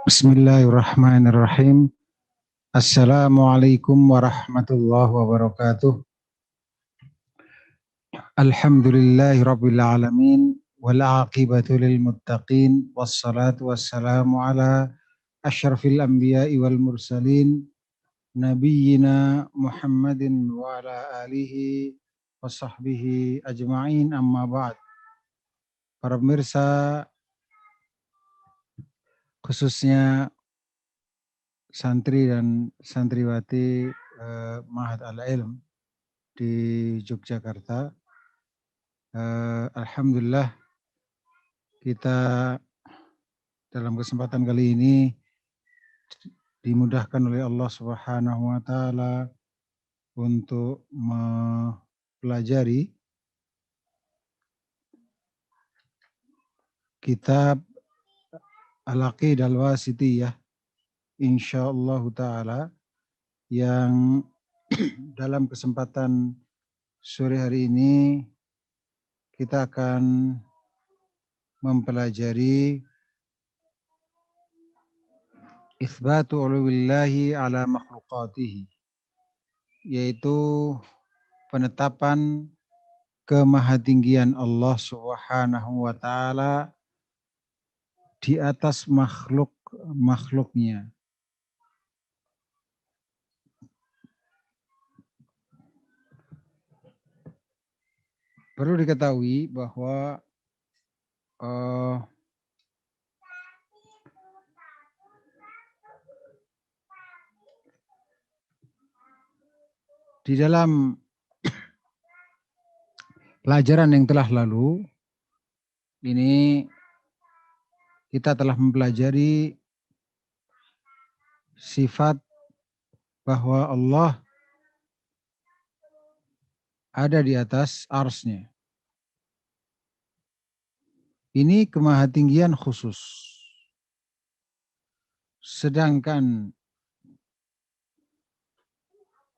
Bismillahirrahmanirrahim. Assalamualaikum warahmatullahi wabarakatuh. Alhamdulillahirabbil alamin wal aqibatu lil muttaqin wassalatu wassalamu ala asyrafil anbiya'i wal mursalin nabiyyina Muhammadin wa ala alihi wa sahbihi ajma'in amma ba'd. Para pemirsa, khususnya santri dan santriwati Ma'had Al-Ilm di Yogyakarta. Alhamdulillah kita dalam kesempatan kali ini dimudahkan oleh Allah Subhanahu wa taala untuk mempelajari kitab Al-Aqidah Al-Wasithiyah insyaallah taala yang dalam kesempatan sore hari ini kita akan mempelajari Itsbatu uluwillahi ala makhluqatihi, yaitu penetapan kemahatinggian Allah Subhanahu wa taala di atas makhluknya. Perlu diketahui bahwa di dalam pelajaran yang telah lalu ini kita telah mempelajari sifat bahwa Allah ada di atas arsy-Nya. Ini kemahatinggian khusus. Sedangkan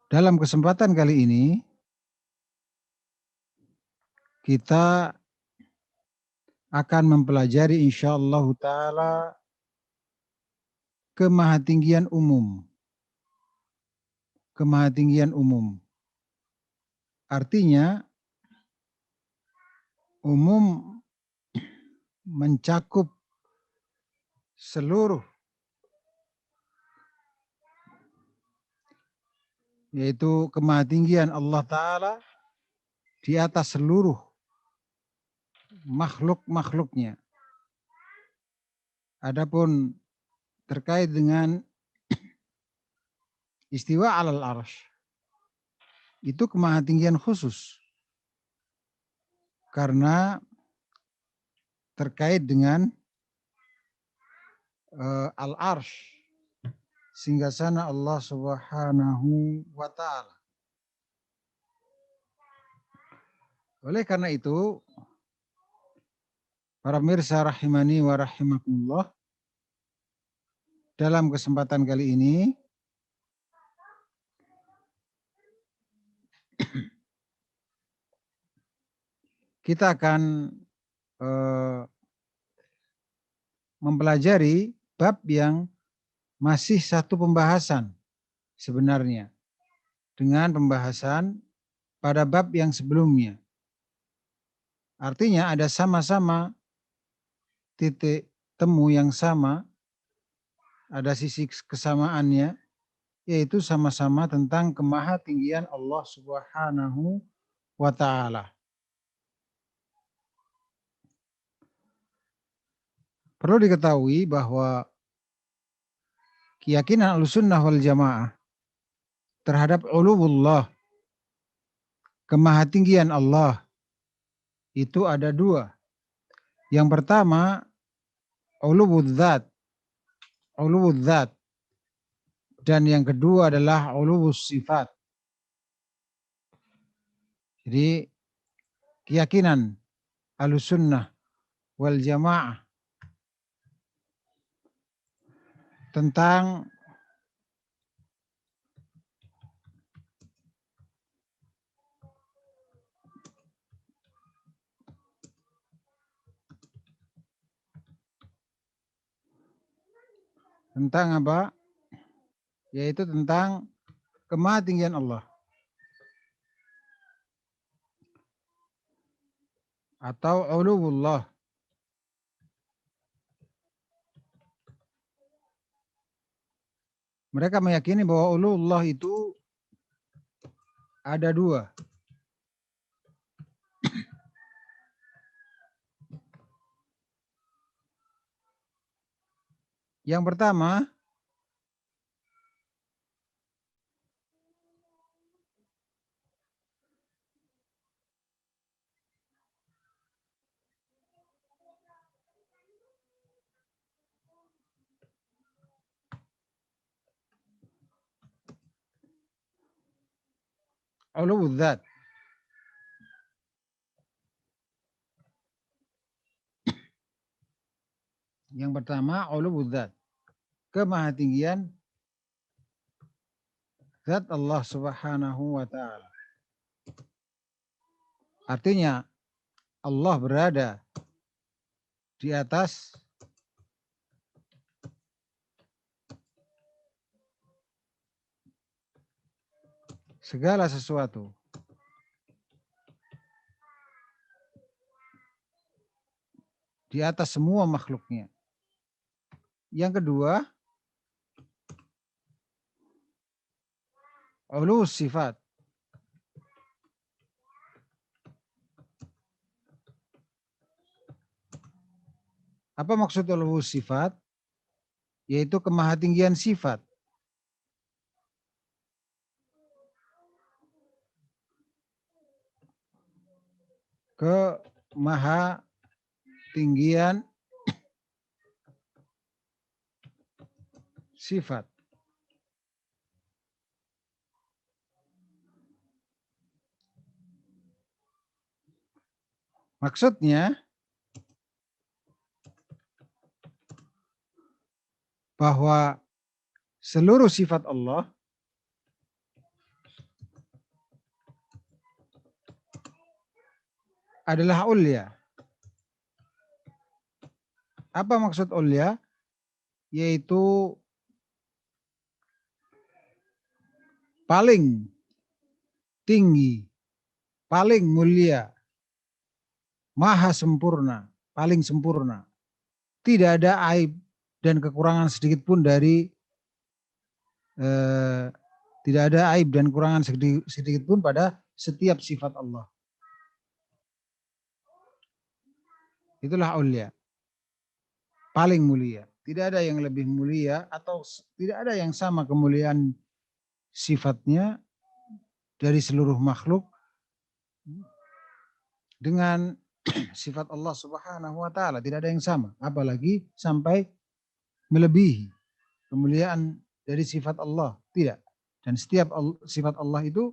dalam kesempatan kali ini kita akan mempelajari insyaallah taala kemahatinggian umum. Kemahatinggian umum. Artinya umum mencakup seluruh, yaitu kemahatinggian Allah Ta'ala di atas seluruh makhluk-makhluknya. Adapun terkait dengan istiwa alal arsy, itu kemahatinggian khusus. Karena terkait dengan al-arsy, singgasana Allah Subhanahu wa taala. Oleh karena itu, para pemirsa rahimani wa rahimakumullah, dalam kesempatan kali ini kita akan mempelajari bab yang masih satu pembahasan sebenarnya dengan pembahasan pada bab yang sebelumnya. Artinya ada sama-sama titik temu yang sama, ada sisi kesamaannya, yaitu sama-sama tentang kemahatinggian Allah Subhanahu wa taala. Perlu diketahui bahwa keyakinan Ahlussunnah wal Jamaah terhadap uluwullah, kemahatinggian Allah, itu ada dua. Yang pertama, uluwudzat, dan yang kedua adalah uluwus sifat. Jadi keyakinan Ahlussunnah wal Jamaah tentang Tentang apa? Yaitu tentang kemahatinggian Allah. Atau uluwullah. Mereka meyakini bahwa uluwullah itu ada dua. Yang pertama, uluwudzat. Yang pertama, uluwudzat. Kemahatinggian zat Allah Subhanahu wa ta'ala. Artinya Allah berada di atas segala sesuatu. Di atas semua makhluknya. Yang kedua, ulu sifat. Apa maksud ulu sifat? Yaitu kemahatinggian sifat. Kemahatinggian sifat. Maksudnya bahwa seluruh sifat Allah adalah ulya. Apa maksud ulya? Yaitu paling tinggi, paling mulia, maha sempurna, paling sempurna. Tidak ada aib dan kekurangan sedikit pun dari tidak ada aib dan kekurangan sedikit pun pada setiap sifat Allah. Itulah ulya. Paling mulia. Tidak ada yang lebih mulia atau tidak ada yang sama kemuliaan sifatnya dari seluruh makhluk dengan sifat Allah Subhanahu wa ta'ala. Tidak ada yang sama. Apalagi sampai melebihi kemuliaan dari sifat Allah. Tidak. Dan setiap sifat Allah itu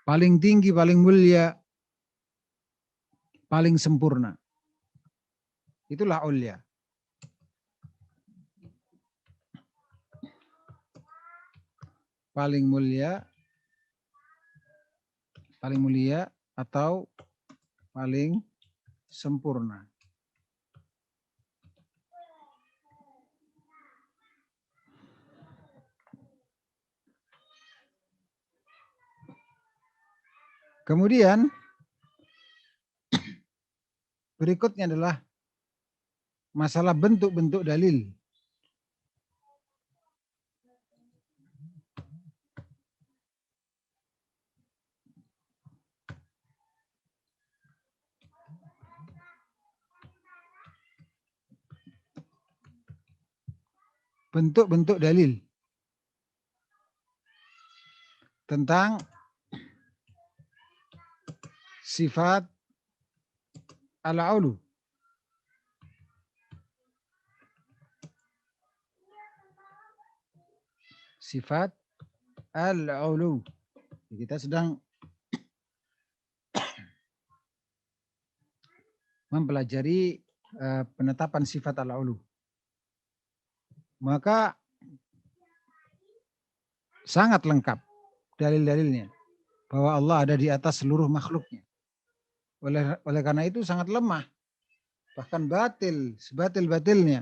paling tinggi, paling mulia, paling sempurna. Itulah ulya. Paling mulia atau paling sempurna. Kemudian berikutnya adalah masalah bentuk-bentuk dalil. Bentuk-bentuk dalil tentang sifat al-ulu. Sifat al-ulu. Kita sedang mempelajari penetapan sifat al-ulu. Maka sangat lengkap dalil-dalilnya bahwa Allah ada di atas seluruh makhluknya. Oleh karena itu sangat lemah, bahkan batil, sebatil-batilnya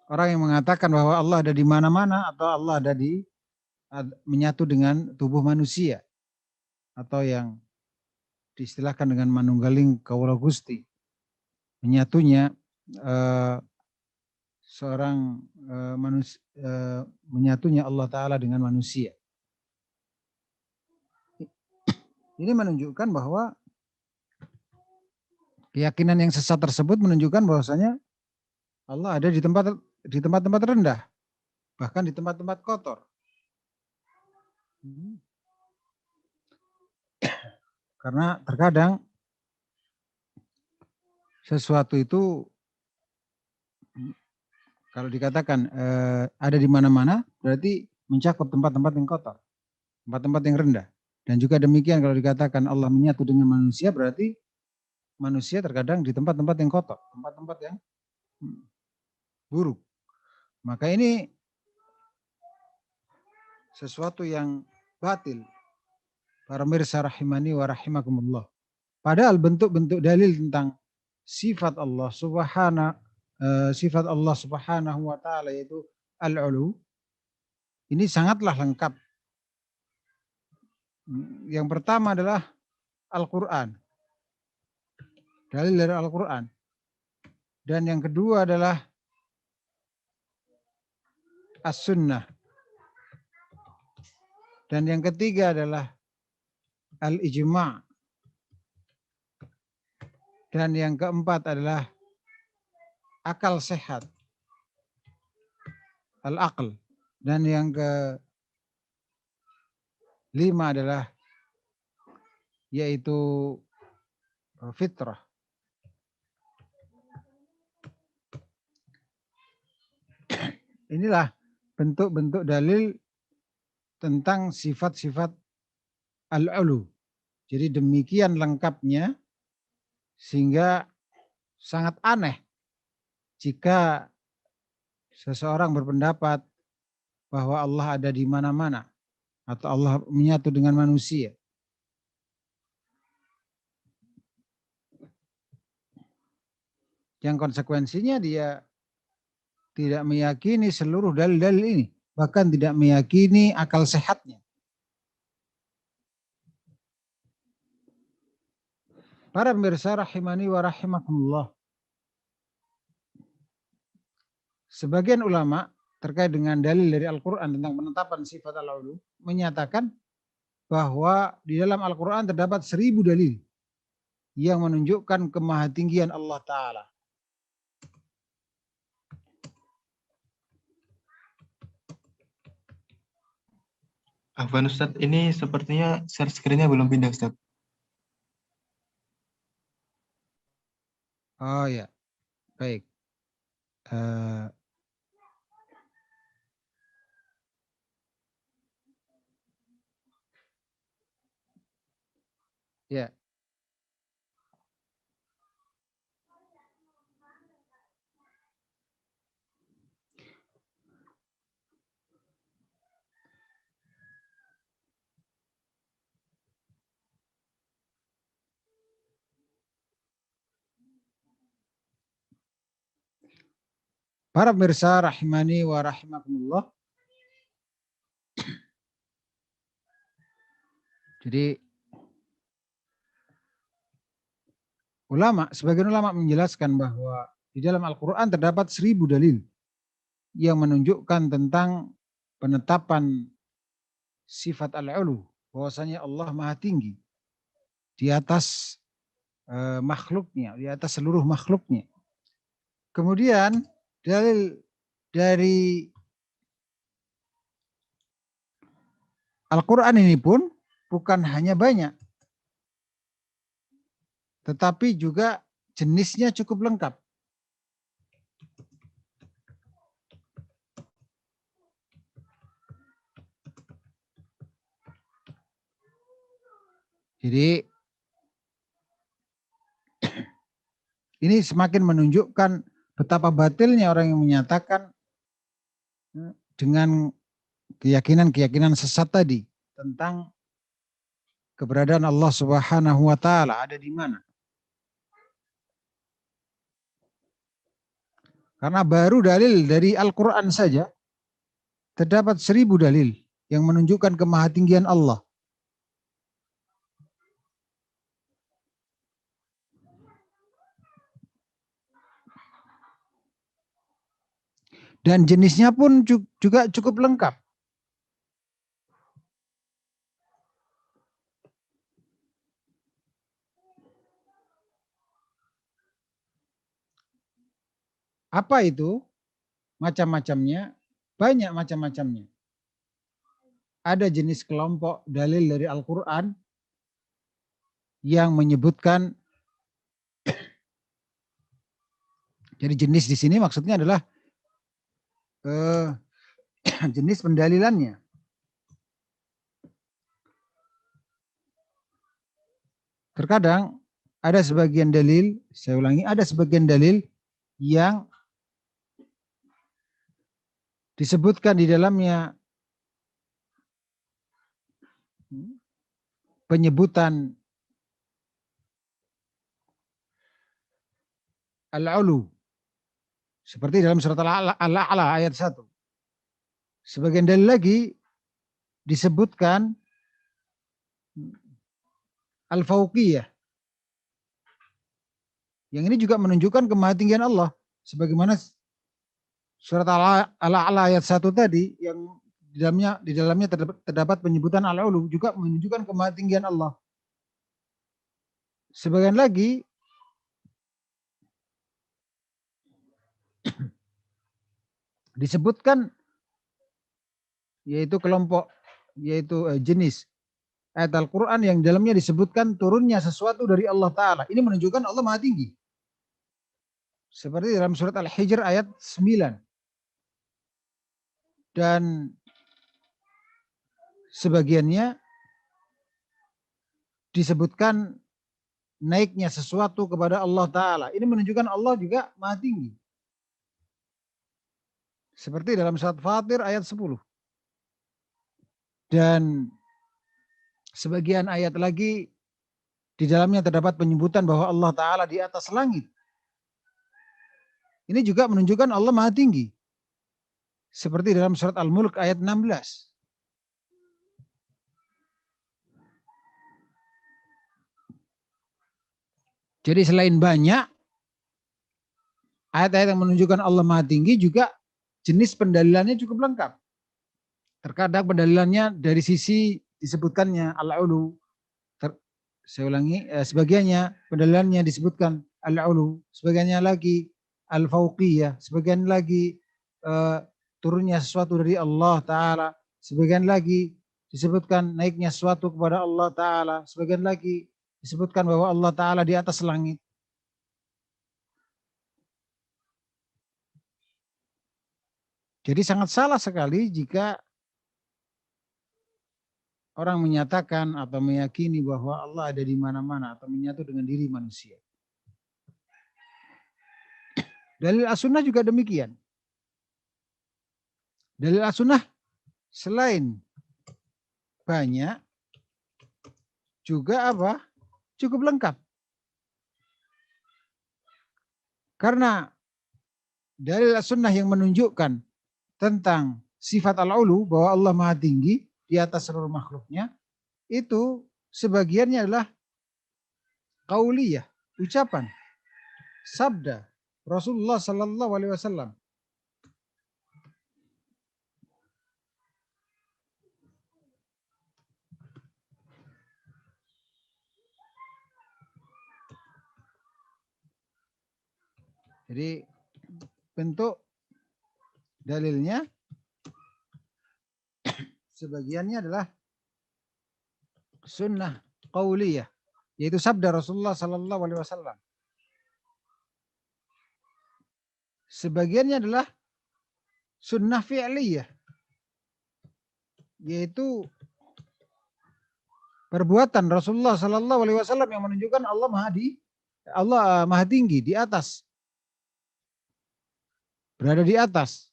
orang yang mengatakan bahwa Allah ada di mana-mana atau Allah ada menyatu dengan tubuh manusia atau yang diistilahkan dengan manunggaling kawula Gusti, menyatunya seorang manusia, menyatunya Allah Ta'ala dengan manusia. Ini menunjukkan bahwa keyakinan yang sesat tersebut menunjukkan bahwasanya Allah ada di tempat-tempat rendah, bahkan di tempat-tempat kotor. Karena terkadang sesuatu itu kalau dikatakan ada di mana-mana, berarti mencakup tempat-tempat yang kotor, tempat-tempat yang rendah. Dan juga demikian kalau dikatakan Allah menyatu dengan manusia, berarti manusia terkadang di tempat-tempat yang kotor, tempat-tempat yang buruk. Maka ini sesuatu yang batil. Para mirsa rahimani wa rahimakumullah. Padahal bentuk-bentuk dalil tentang sifat Allah subhanahu wa ta'ala yaitu al-ulu, ini sangatlah lengkap. Yang pertama adalah Al-Quran. Dalil dari Al-Quran. Dan yang kedua adalah As-Sunnah. Dan yang ketiga adalah Al-Ijma'. Dan yang keempat adalah akal sehat. Al-Aql. Dan yang kelima adalah yaitu fitrah. Inilah bentuk-bentuk dalil tentang sifat-sifat al-ulu. Jadi demikian lengkapnya sehingga sangat aneh jika seseorang berpendapat bahwa Allah ada di mana-mana atau Allah menyatu dengan manusia. Yang konsekuensinya dia tidak meyakini seluruh dalil-dalil ini, bahkan tidak meyakini akal sehatnya. Para pemirsa rahimani wa rahimakumullah. Sebagian ulama terkait dengan dalil dari Al-Quran tentang penetapan sifat al-ulu menyatakan bahwa di dalam Al-Quran terdapat 1000 dalil yang menunjukkan kemahatinggian Allah Ta'ala. Afwan Ustadz, ini sepertinya share screen-nya belum pindah Ustadz. Oh ya, baik. Ya. Para pemirsa rahimani wa rahimakumullah. Jadi sebagian ulama menjelaskan bahwa di dalam Al-Quran terdapat 1000 dalil yang menunjukkan tentang penetapan sifat al-ulu, bahwasanya Allah Maha Tinggi di atas makhluknya, di atas seluruh makhluknya. Kemudian dalil dari Al-Quran ini pun bukan hanya banyak, tetapi juga jenisnya cukup lengkap. Jadi ini semakin menunjukkan betapa batilnya orang yang menyatakan dengan keyakinan-keyakinan sesat tadi tentang keberadaan Allah Subhanahu wa taala ada di mana. Karena baru dalil dari Al-Quran saja terdapat 1000 dalil yang menunjukkan kemahatinggian Allah. Dan jenisnya pun juga cukup lengkap. Apa itu? Macam-macamnya, banyak macam-macamnya. Ada jenis kelompok dalil dari Al-Quran yang menyebutkan, jadi jenis di sini maksudnya adalah jenis pendalilannya. Terkadang ada sebagian dalil, saya ulangi, ada sebagian dalil yang disebutkan di dalamnya penyebutan al-ulu, seperti dalam surat Al-A'la ayat 1. Sebagian dalil lagi disebutkan al-fauqiyah, yang ini juga menunjukkan kemahatinggian Allah. Sebagaimana surat Al-A'la ayat 1 tadi, yang di dalamnya terdapat penyebutan al-ulu, juga menunjukkan kemahatinggian Allah. Sebagian lagi disebutkan yaitu kelompok, yaitu jenis ayat Al-Quran yang dalamnya disebutkan turunnya sesuatu dari Allah Ta'ala. Ini menunjukkan Allah Maha Tinggi. Seperti dalam surat Al-Hijr ayat 9. Dan sebagiannya disebutkan naiknya sesuatu kepada Allah Ta'ala. Ini menunjukkan Allah juga Maha Tinggi. Seperti dalam surat Fatir ayat 10. Dan sebagian ayat lagi di dalamnya terdapat penyebutan bahwa Allah Ta'ala di atas langit. Ini juga menunjukkan Allah Maha Tinggi. Seperti dalam surat Al-Mulk ayat 16. Jadi selain banyak ayat-ayat yang menunjukkan Allah Maha Tinggi, juga jenis pendalilannya cukup lengkap. Terkadang pendalilannya dari sisi disebutkannya al-ulu. Saya ulangi, sebagiannya pendalilannya disebutkan al-ulu, sebagiannya lagi al-fauqiyah, sebagian lagi turunnya sesuatu dari Allah Ta'ala, sebagian lagi disebutkan naiknya sesuatu kepada Allah Ta'ala, sebagian lagi disebutkan bahwa Allah Ta'ala di atas langit. Jadi sangat salah sekali jika orang menyatakan atau meyakini bahwa Allah ada di mana-mana atau menyatu dengan diri manusia. Dalil as-sunnah juga demikian. Dalil as-sunnah selain banyak juga apa? Cukup lengkap. Karena dalil as-sunnah yang menunjukkan tentang sifat al-ulu, bahwa Allah Maha Tinggi di atas seluruh makhluknya, itu sebagiannya adalah qauliyah, ucapan, sabda Rasulullah Sallallahu Alaihi Wasallam. Jadi bentuk dalilnya sebagiannya adalah sunnah qauliyah, yaitu sabda Rasulullah Sallallahu Alaihi Wasallam. Sebagiannya adalah sunnah fi'liyah, yaitu perbuatan Rasulullah Sallallahu Alaihi Wasallam yang menunjukkan Allah Maha Tinggi, di atas, berada di atas.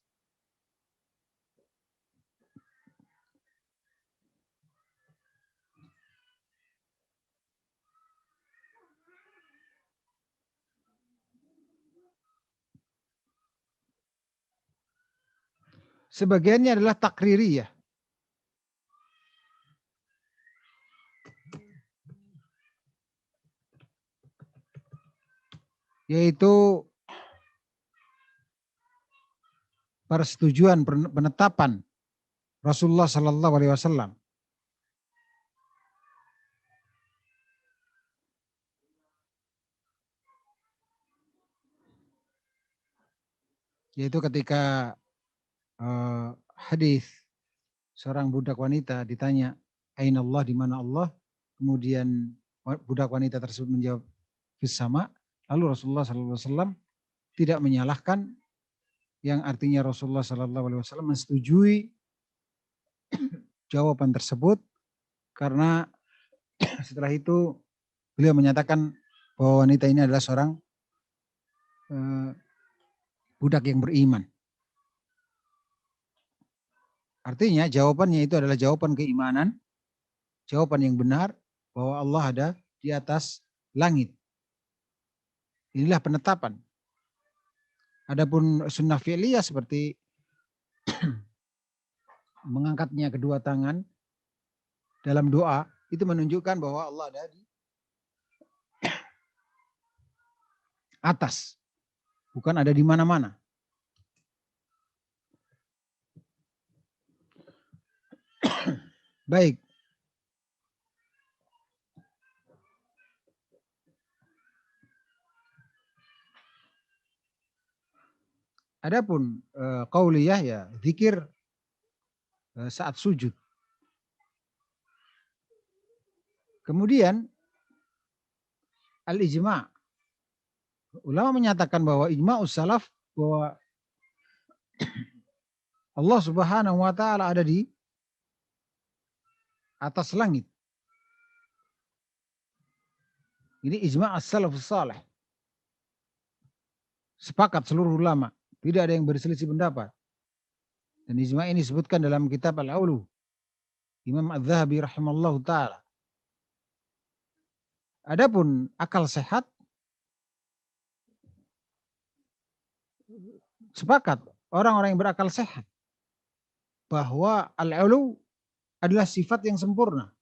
Sebagiannya adalah takririyah. Yaitu persetujuan penetapan Rasulullah Sallallahu Alaihi Wasallam. Yaitu ketika hadis seorang budak wanita ditanya, "Aina Allah?" di mana Allah? Kemudian budak wanita tersebut menjawab, "Fis sama." Lalu Rasulullah Sallallahu Alaihi Wasallam tidak menyalahkan, yang artinya Rasulullah Sallallahu Alaihi Wasallam menyetujui jawaban tersebut, karena setelah itu beliau menyatakan bahwa wanita ini adalah seorang budak yang beriman. Artinya jawabannya itu adalah jawaban keimanan, jawaban yang benar bahwa Allah ada di atas langit. Inilah penetapan. Adapun sunnah fi'liyah seperti mengangkatnya kedua tangan dalam doa, itu menunjukkan bahwa Allah ada di atas, bukan ada di mana-mana. Baik. Adapun qauliyah ya zikir saat sujud. Kemudian al-ijma'. Ulama menyatakan bahwa ijma'us salaf bahwa Allah Subhanahu wa taala ada di atas langit. Ini ijma' as-salafus salih. Sepakat seluruh ulama, tidak ada yang berselisih pendapat. Dan ijma' ini disebutkan dalam kitab Al-Ulu, Imam Az-Zahabi rahimallahu taala. Adapun akal sehat, sepakat orang-orang yang berakal sehat bahwa al-ulu adalah sifat yang sempurna.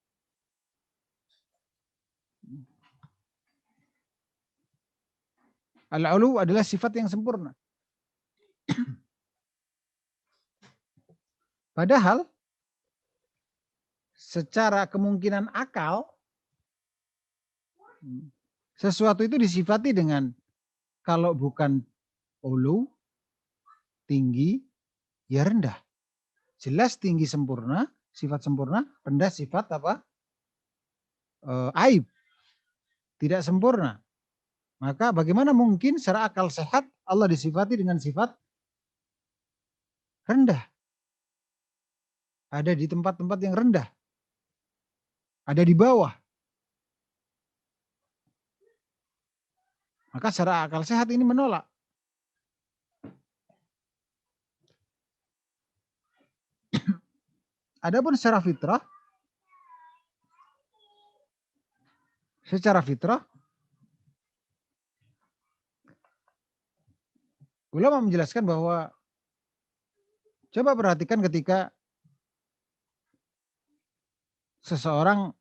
Al-ulu adalah sifat yang sempurna. Padahal secara kemungkinan akal sesuatu itu disifati dengan kalau bukan ulu, tinggi, ya rendah. Jelas tinggi sempurna, sifat sempurna, rendah sifat apa? Aib. Tidak sempurna. Maka bagaimana mungkin secara akal sehat Allah disifati dengan sifat rendah? Ada di tempat-tempat yang rendah. Ada di bawah. Maka secara akal sehat ini menolak. Adapun secara fitrah, ulama menjelaskan bahwa coba perhatikan ketika seseorang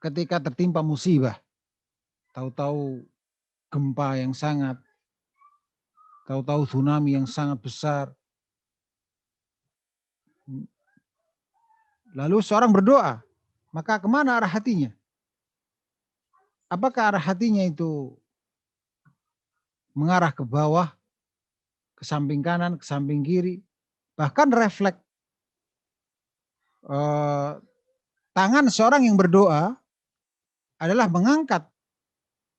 ketika tertimpa musibah, tahu-tahu gempa yang sangat, tahu-tahu tsunami yang sangat besar. Lalu seorang berdoa, maka kemana arah hatinya? Apakah arah hatinya itu mengarah ke bawah, ke samping kanan, ke samping kiri? Bahkan refleks tangan seorang yang berdoa adalah mengangkat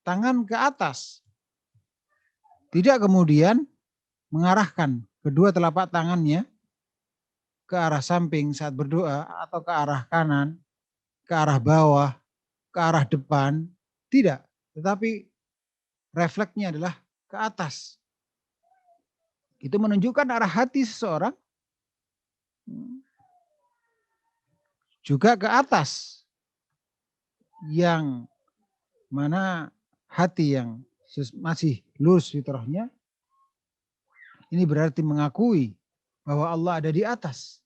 tangan ke atas. Tidak kemudian mengarahkan kedua telapak tangannya ke arah samping saat berdoa atau ke arah kanan, ke arah bawah, ke arah depan. Tidak, tetapi refleksnya adalah ke atas. Itu menunjukkan arah hati seseorang juga ke atas, yang mana hati yang masih lurus fitrahnya Ini berarti mengakui bahwa Allah ada di atas.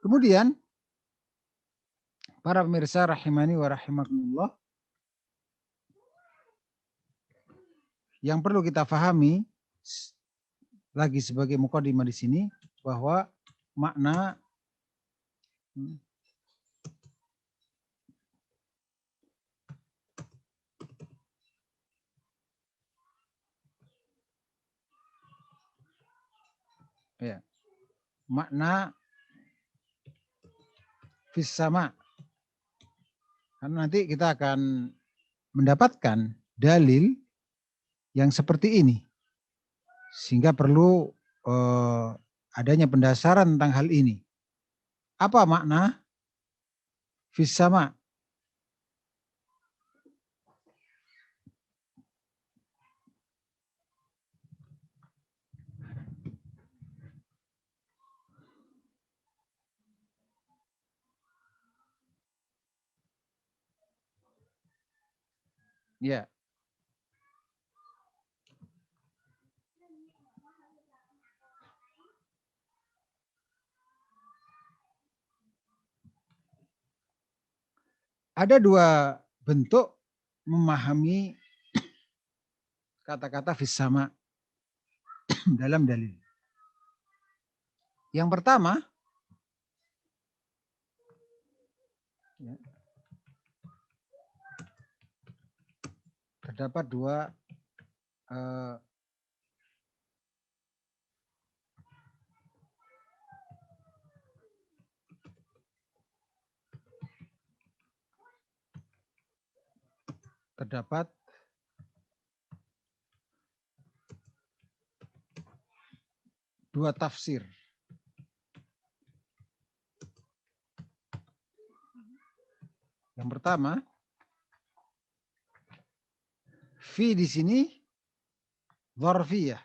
Kemudian, para pemirsa rahimani wa rahimakumullah, yang perlu kita pahami lagi sebagai mukadimah di sini bahwa makna ya, makna fis sama. Karena nanti kita akan mendapatkan dalil yang seperti ini. Sehingga perlu adanya pendasaran tentang hal ini. Apa makna fis sama? Ya. Ada dua bentuk memahami kata-kata fis sama dalam dalil. Yang pertama, ya, terdapat dua terdapat dua tafsir. Yang pertama, fi di sini dzarfiyah.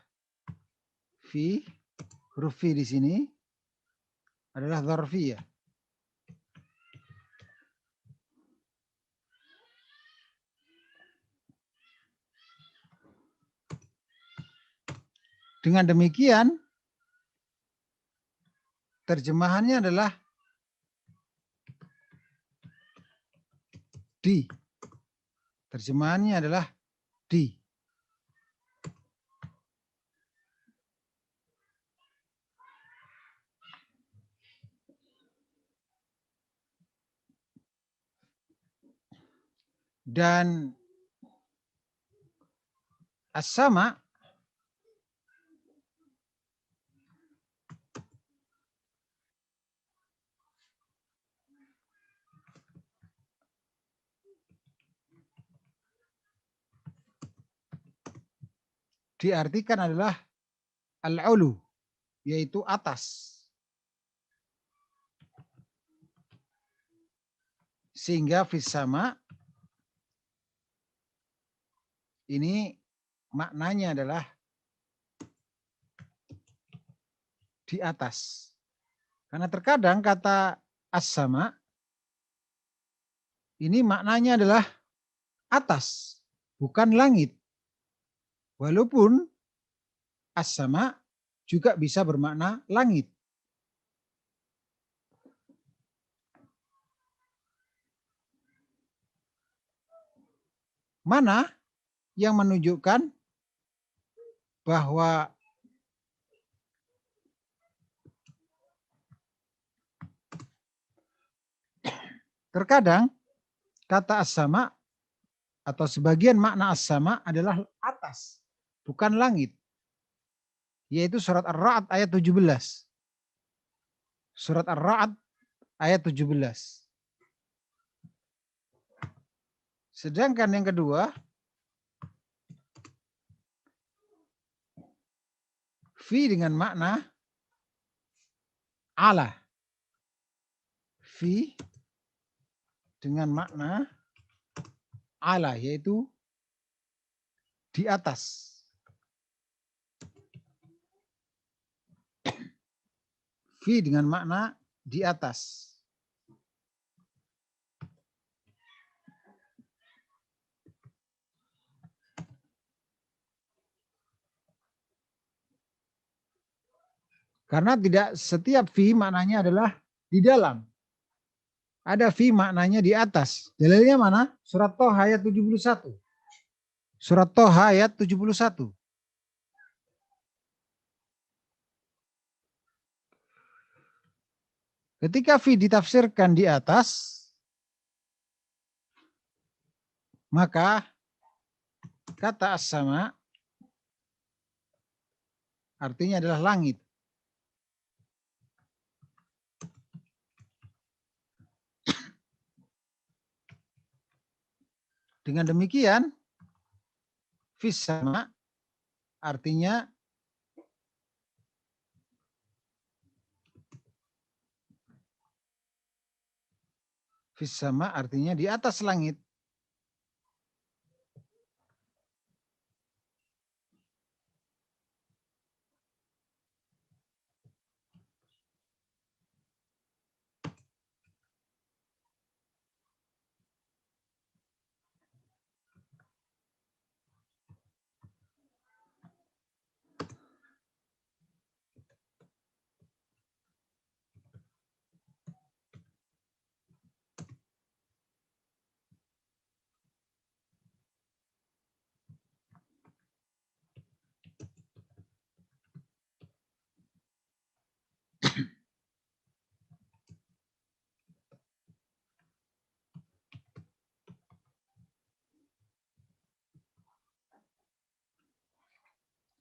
Fi, huruf fi di sini adalah dzarfiyah. Dengan demikian, terjemahannya adalah di. Terjemahannya adalah di. Dan as-sama diartikan adalah al-ulu, yaitu atas. Sehingga fis sama ini maknanya adalah di atas. Karena terkadang kata as-sama ini maknanya adalah atas, bukan langit. Walaupun as-sama juga bisa bermakna langit. Mana yang menunjukkan bahwa terkadang kata as-sama atau sebagian makna as-sama adalah atas, bukan langit. Yaitu surat Ar-Ra'd ayat 17. Surat Ar-Ra'd ayat 17. Sedangkan yang kedua, fi dengan makna ala. Fi dengan makna ala, yaitu di atas. fi dengan makna di atas. Karena tidak setiap fi maknanya adalah di dalam. Ada fi maknanya di atas. Dalilnya mana? Surat Toha ayat 71. Surat Toha ayat 71. Ketika fi ditafsirkan di atas, maka kata as-sama artinya adalah langit. Dengan demikian, fis sama artinya di atas langit.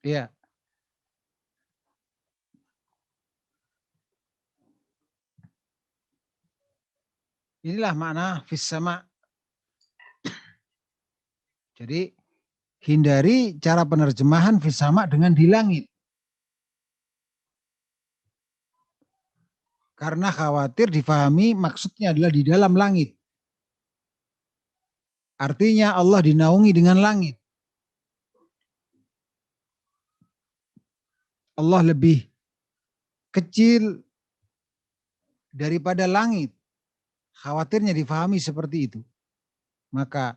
Iya. Inilah makna fis sama. Jadi hindari cara penerjemahan fis sama dengan di langit. Karena khawatir difahami maksudnya adalah di dalam langit. Artinya Allah dinaungi dengan langit. Allah lebih kecil daripada langit. Khawatirnya difahami seperti itu. Maka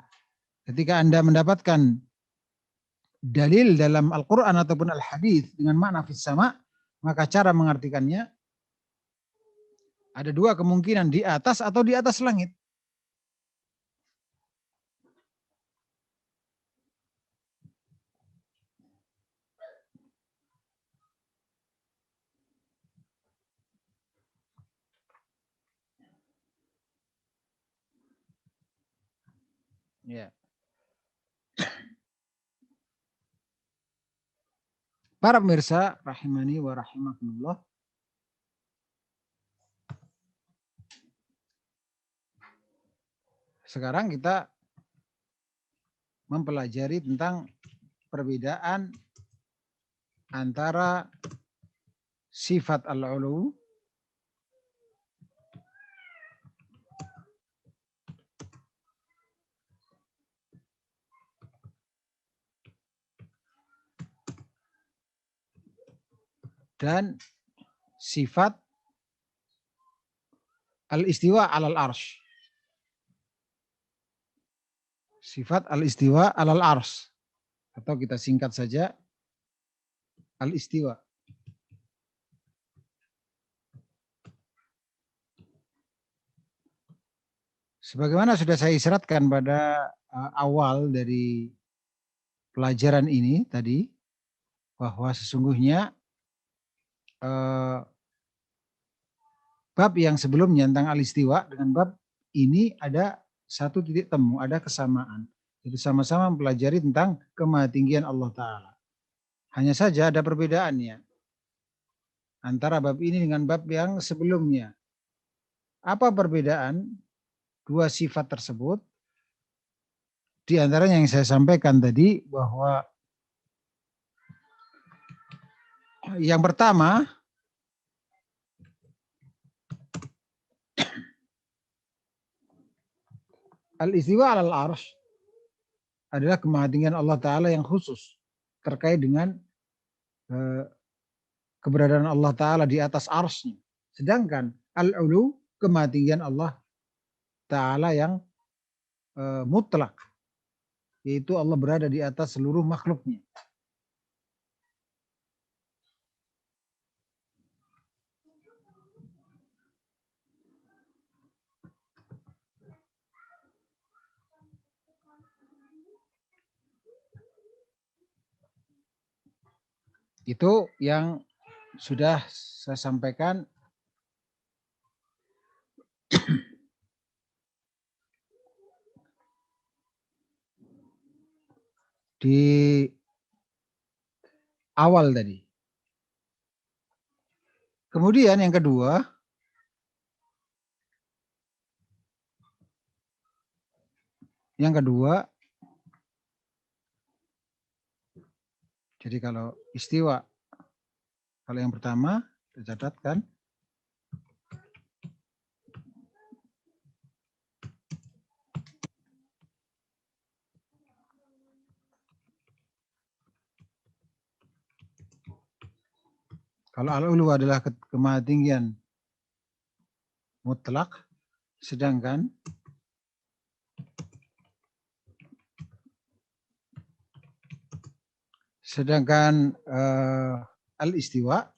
ketika Anda mendapatkan dalil dalam Al-Quran ataupun Al-Hadis dengan makna fis sama, maka cara mengartikannya ada dua kemungkinan, di atas atau di atas langit. Ya. Para pemirsa rahimani wa rahimakumullah. Sekarang kita mempelajari tentang perbedaan antara sifat al-ulu dan sifat al-istiwa alal arsh. Sifat al-istiwa alal arsh. Atau kita singkat saja al-istiwa. Sebagaimana sudah saya isyaratkan pada awal dari pelajaran ini tadi, bahwa sesungguhnya bab yang sebelumnya tentang al-istiwa dengan bab ini ada satu titik temu, ada kesamaan. Itu sama-sama mempelajari tentang kemahatinggian Allah Ta'ala. Hanya saja ada perbedaannya antara bab ini dengan bab yang sebelumnya. Apa perbedaan dua sifat tersebut? Di antaranya yang saya sampaikan tadi, bahwa yang pertama, al-istiwa alal arsh adalah kemahatinggian Allah Ta'ala yang khusus terkait dengan keberadaan Allah Ta'ala di atas arsy. Sedangkan al-ulu, kemaha tinggian Allah Ta'ala yang mutlak, yaitu Allah berada di atas seluruh makhluknya. Itu yang sudah saya sampaikan di awal tadi. Kemudian yang kedua, jadi kalau istiwa, kalau yang pertama dicatatkan, kalau al-ulu adalah kemahatinggian mutlak, sedangkan al-istiwa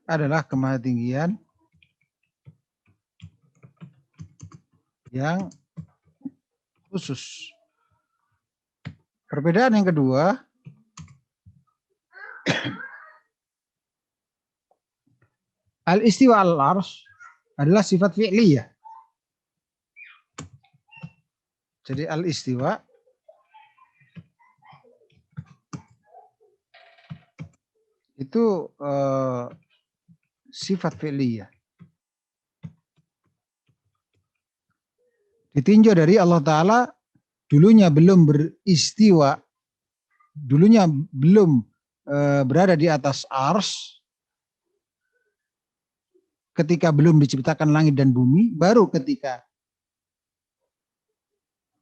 adalah kemahatinggian yang khusus. Perbedaan yang kedua, al-istiwa al-arsy adalah sifat fi'liyah. Jadi al-istiwa itu sifat fi'liyah. Ditinjau dari Allah Ta'ala dulunya belum beristiwa, dulunya belum berada di atas ars, ketika belum diciptakan langit dan bumi, baru ketika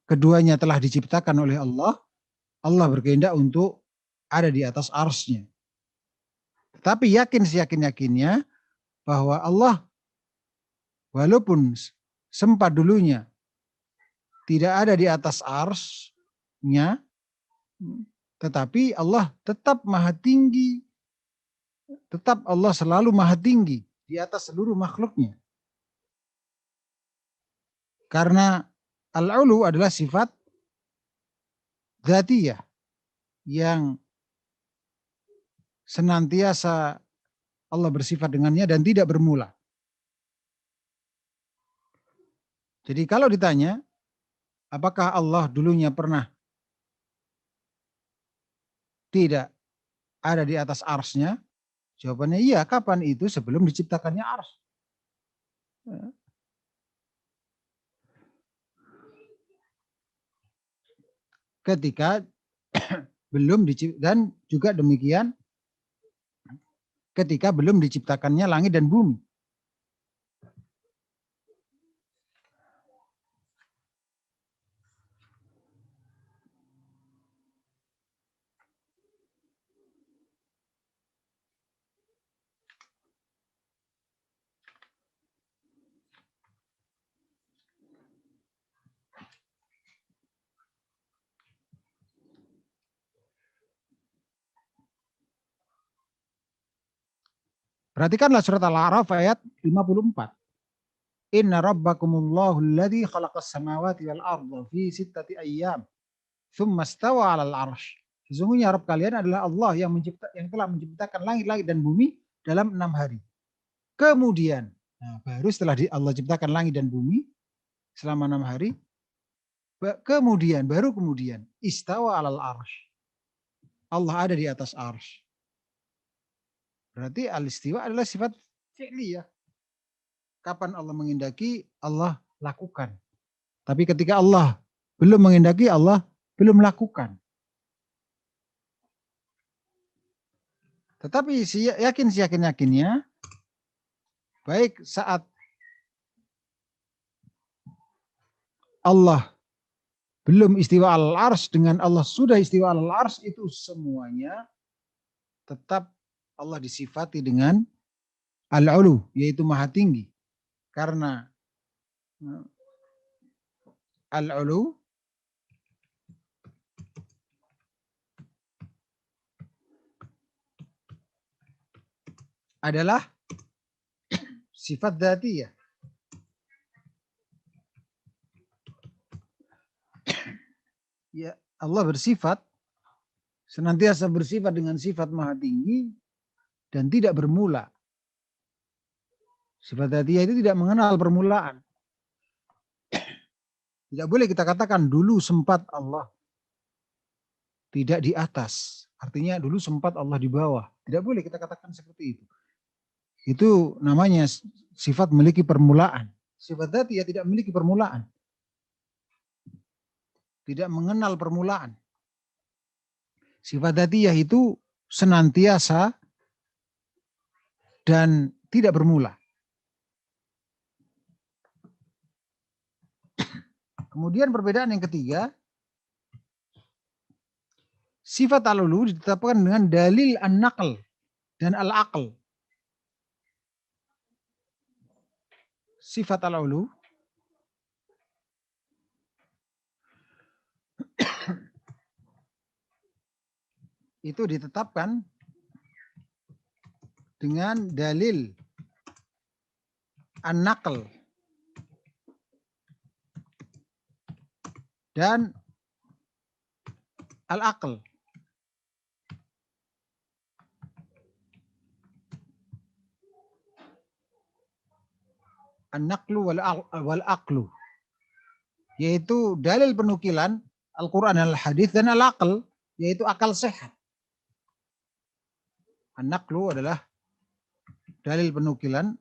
keduanya telah diciptakan oleh Allah, Allah berkehendak untuk ada di atas arsnya. Tapi yakin seyakin-yakinnya bahwa Allah walaupun sempat dulunya tidak ada di atas arsnya, tetapi Allah tetap maha tinggi, tetap Allah selalu maha tinggi di atas seluruh makhluknya. Karena al-ulu adalah sifat dzatiyah yang senantiasa Allah bersifat dengannya dan tidak bermula. Jadi kalau ditanya, apakah Allah dulunya pernah tidak ada di atas arsnya? Jawabannya iya. Kapan itu? Sebelum diciptakannya ars. Ketika belum diciptakan, dan juga demikian ketika belum diciptakannya langit dan bumi. Perhatikanlah surat Al-A'raf ayat 54. Inna rabbakumullahu alladzi khalaqas samawati wal arda fi sittati ayyam tsumma stawa 'alal 'arsy. Sesungguhnya Rabb kalian adalah Allah yang telah menciptakan langit-langit dan bumi dalam 6 hari. Kemudian, baru setelah Allah ciptakan langit dan bumi selama 6 hari, baru kemudian istawa 'alal 'arsy. Allah ada di atas arsy. Berarti al-istiwa adalah sifat fi'liyah. Kapan Allah menghendaki, Allah lakukan. Tapi ketika Allah belum menghendaki, Allah belum lakukan. Tetapi yakin-yakinnya, baik saat Allah belum istiwa al-arsy dengan Allah sudah istiwa al-arsy, itu semuanya tetap Allah disifati dengan al-ulu, yaitu maha tinggi. Karena al-ulu adalah sifat dzatiyah. Ya, Allah bersifat, senantiasa bersifat dengan sifat maha tinggi dan tidak bermula. Sifat dzatiyah itu tidak mengenal permulaan. Tidak boleh kita katakan dulu sempat Allah tidak di atas. Artinya dulu sempat Allah di bawah. Tidak boleh kita katakan seperti itu. Itu namanya sifat memiliki permulaan. Sifat dzatiyah tidak memiliki permulaan. Tidak mengenal permulaan. Sifat dzatiyah itu senantiasa dan tidak bermula. Kemudian perbedaan yang ketiga, sifat al-ulu ditetapkan dengan dalil an-naql dan al-aql. Sifat al-ulu itu ditetapkan dengan dalil an-naql dan al-aql. An-naqlu wal-aqlu, yaitu dalil penukilan Al-Quran dan Al-Hadis, dan al-aql, yaitu akal sehat. An-naqlu adalah dalil penukilan,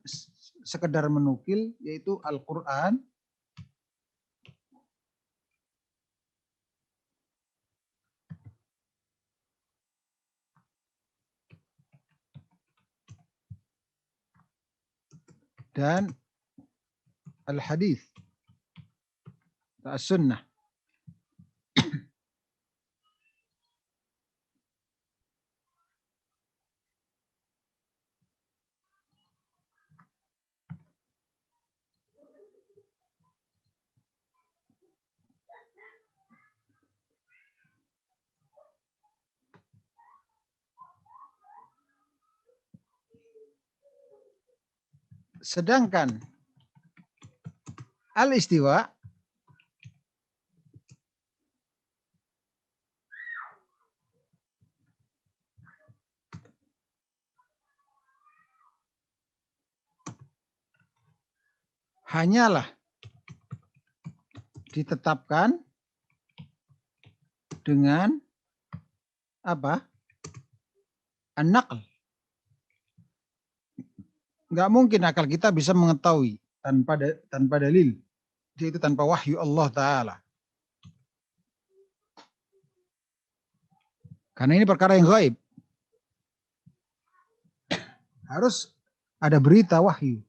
sekedar menukil, yaitu Al-Quran dan Al-Hadis, As-Sunnah. Sedangkan al-istiwa hanyalah ditetapkan dengan apa? An-naql. Enggak mungkin akal kita bisa mengetahui tanpa dalil, yaitu tanpa wahyu Allah Ta'ala. Karena ini perkara yang gaib. Harus ada berita wahyu.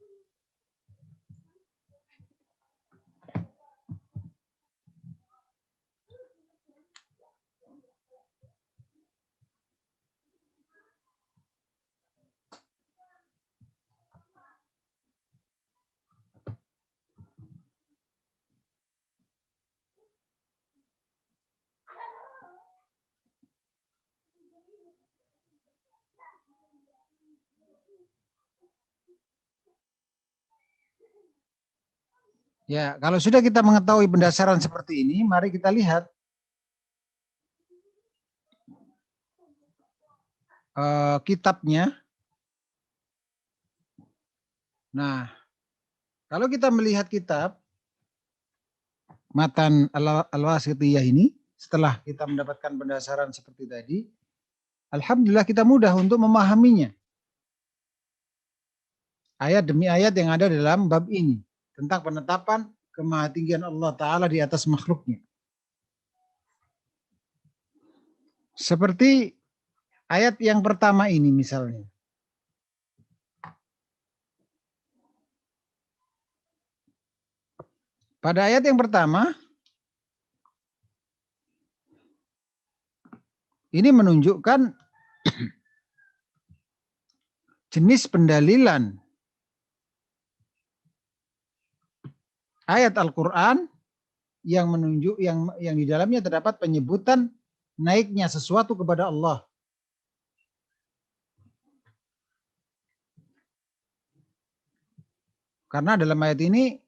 Ya, kalau sudah kita mengetahui pendasaran seperti ini, mari kita lihat kitabnya. Nah, kalau kita melihat kitab Matan Al-Wasithiyah ini, setelah kita mendapatkan pendasaran seperti tadi, alhamdulillah kita mudah untuk memahaminya. Ayat demi ayat yang ada dalam bab ini tentang penetapan kemahatinggian Allah Ta'ala di atas makhluknya. Seperti ayat yang pertama ini misalnya. Pada ayat yang pertama, ini menunjukkan jenis pendalilan ayat Al-Quran yang menunjuk yang di dalamnya terdapat penyebutan naiknya sesuatu kepada Allah. Karena dalam ayat ini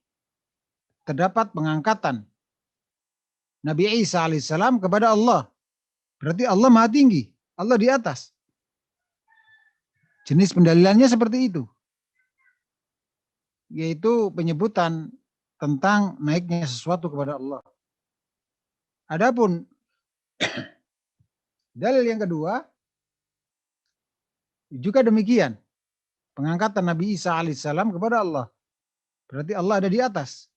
terdapat pengangkatan Nabi Isa alaihissalam kepada Allah. Berarti Allah maha tinggi, Allah di atas. Jenis pendalilannya seperti itu. Yaitu penyebutan tentang naiknya sesuatu kepada Allah. Adapun dalil yang kedua juga demikian. Pengangkatan Nabi Isa alaihissalam kepada Allah. Berarti Allah ada di atas.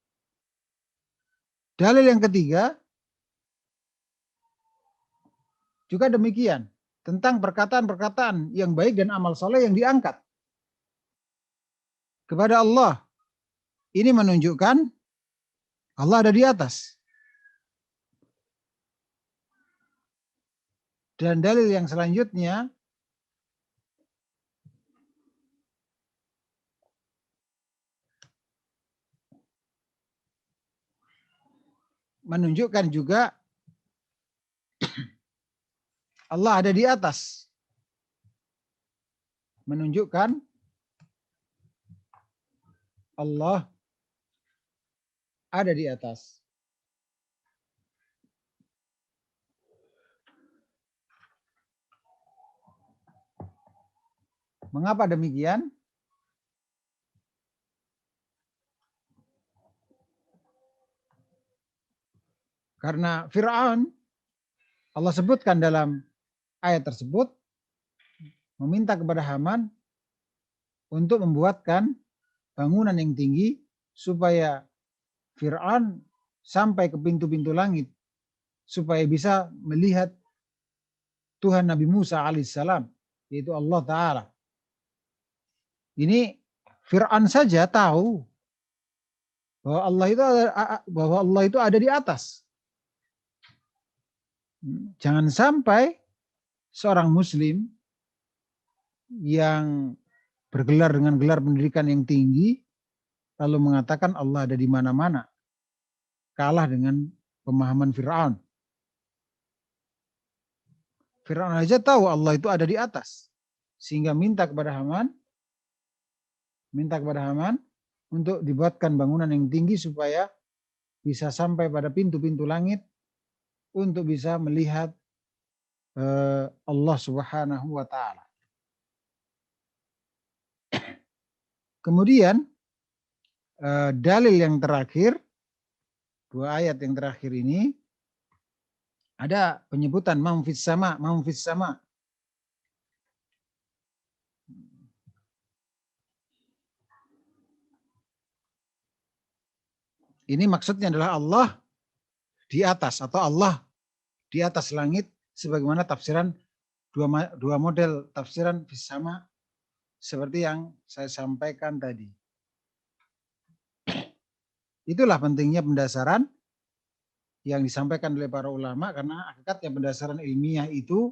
Dalil yang ketiga juga demikian. Tentang perkataan-perkataan yang baik dan amal soleh yang diangkat kepada Allah. Ini menunjukkan Allah ada di atas. Dan dalil yang selanjutnya menunjukkan juga Allah ada di atas. Menunjukkan Allah ada di atas. Mengapa demikian? Karena Fir'aun, Allah sebutkan dalam ayat tersebut, meminta kepada Haman untuk membuatkan bangunan yang tinggi supaya Fir'aun sampai ke pintu-pintu langit, supaya bisa melihat Tuhan Nabi Musa alaihissalam, yaitu Allah Ta'ala. Ini Fir'aun saja tahu bahwa Allah itu ada di atas. Jangan sampai seorang muslim yang bergelar dengan gelar pendidikan yang tinggi lalu mengatakan Allah ada di mana-mana. Kalah dengan pemahaman Fir'aun. Fir'aun aja tahu Allah itu ada di atas. Sehingga minta kepada Haman untuk dibuatkan bangunan yang tinggi supaya bisa sampai pada pintu-pintu langit untuk bisa melihat Allah Subhanahu wa Ta'ala. Kemudian dalil yang terakhir, dua ayat yang terakhir ini ada penyebutan man fis sama. Ini maksudnya adalah Allah di atas atau Allah di atas langit, sebagaimana tafsiran dua model tafsiran fis sama seperti yang saya sampaikan tadi. Itulah pentingnya pendasaran yang disampaikan oleh para ulama, karena hakikatnya pendasaran ilmiah itu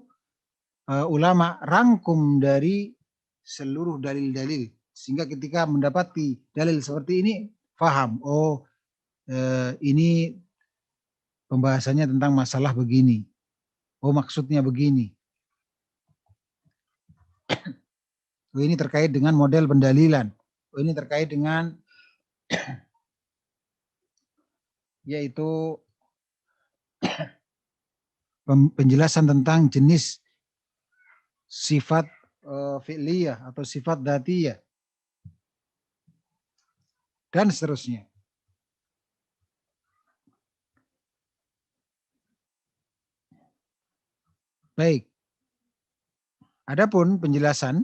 ulama rangkum dari seluruh dalil-dalil, sehingga ketika mendapati dalil seperti ini faham, ini pembahasannya tentang masalah begini, maksudnya begini, ini terkait dengan model pendalilan, ini terkait dengan yaitu penjelasan tentang jenis sifat fi'liyah atau sifat dzatiyah dan seterusnya. Baik. Adapun penjelasan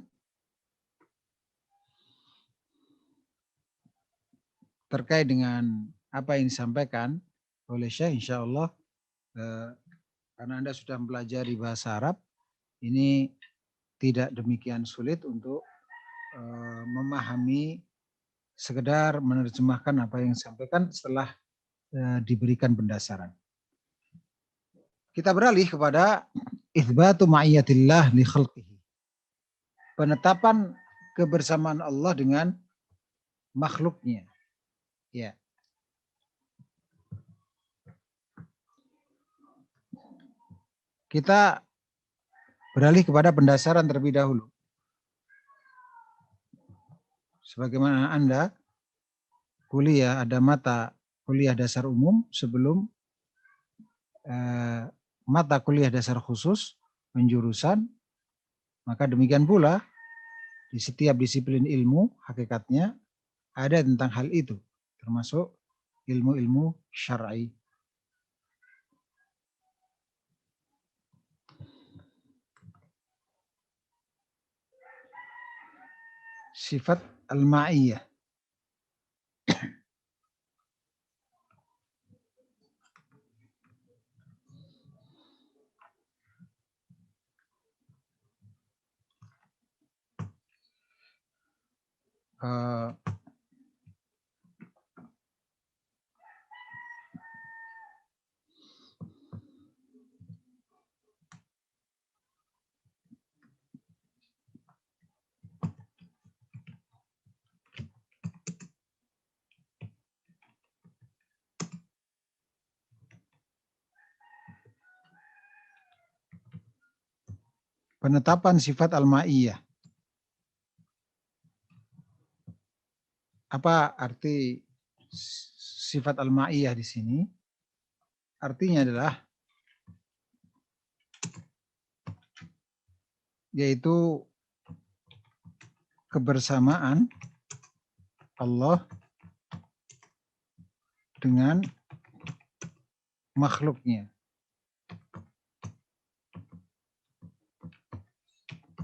terkait dengan apa yang disampaikan oleh Syekh, insya Allah karena Anda sudah mempelajari bahasa Arab, ini tidak demikian sulit untuk memahami, sekedar menerjemahkan apa yang disampaikan setelah diberikan pendasaran. Kita beralih kepada itsbatu ma'iyatillah li khalqihi. Penetapan kebersamaan Allah dengan makhluknya. Ya. Kita beralih kepada pendasaran terlebih dahulu. Sebagaimana Anda kuliah, ada mata kuliah dasar umum sebelum mata kuliah dasar khusus penjurusan, maka demikian pula di setiap disiplin ilmu hakikatnya ada tentang hal itu, termasuk ilmu-ilmu syar'i. Sifat al-ma'iyah. Penetapan sifat al-ma'iyah. Apa arti sifat al-ma'iyah di sini? Artinya adalah yaitu kebersamaan Allah dengan makhluknya.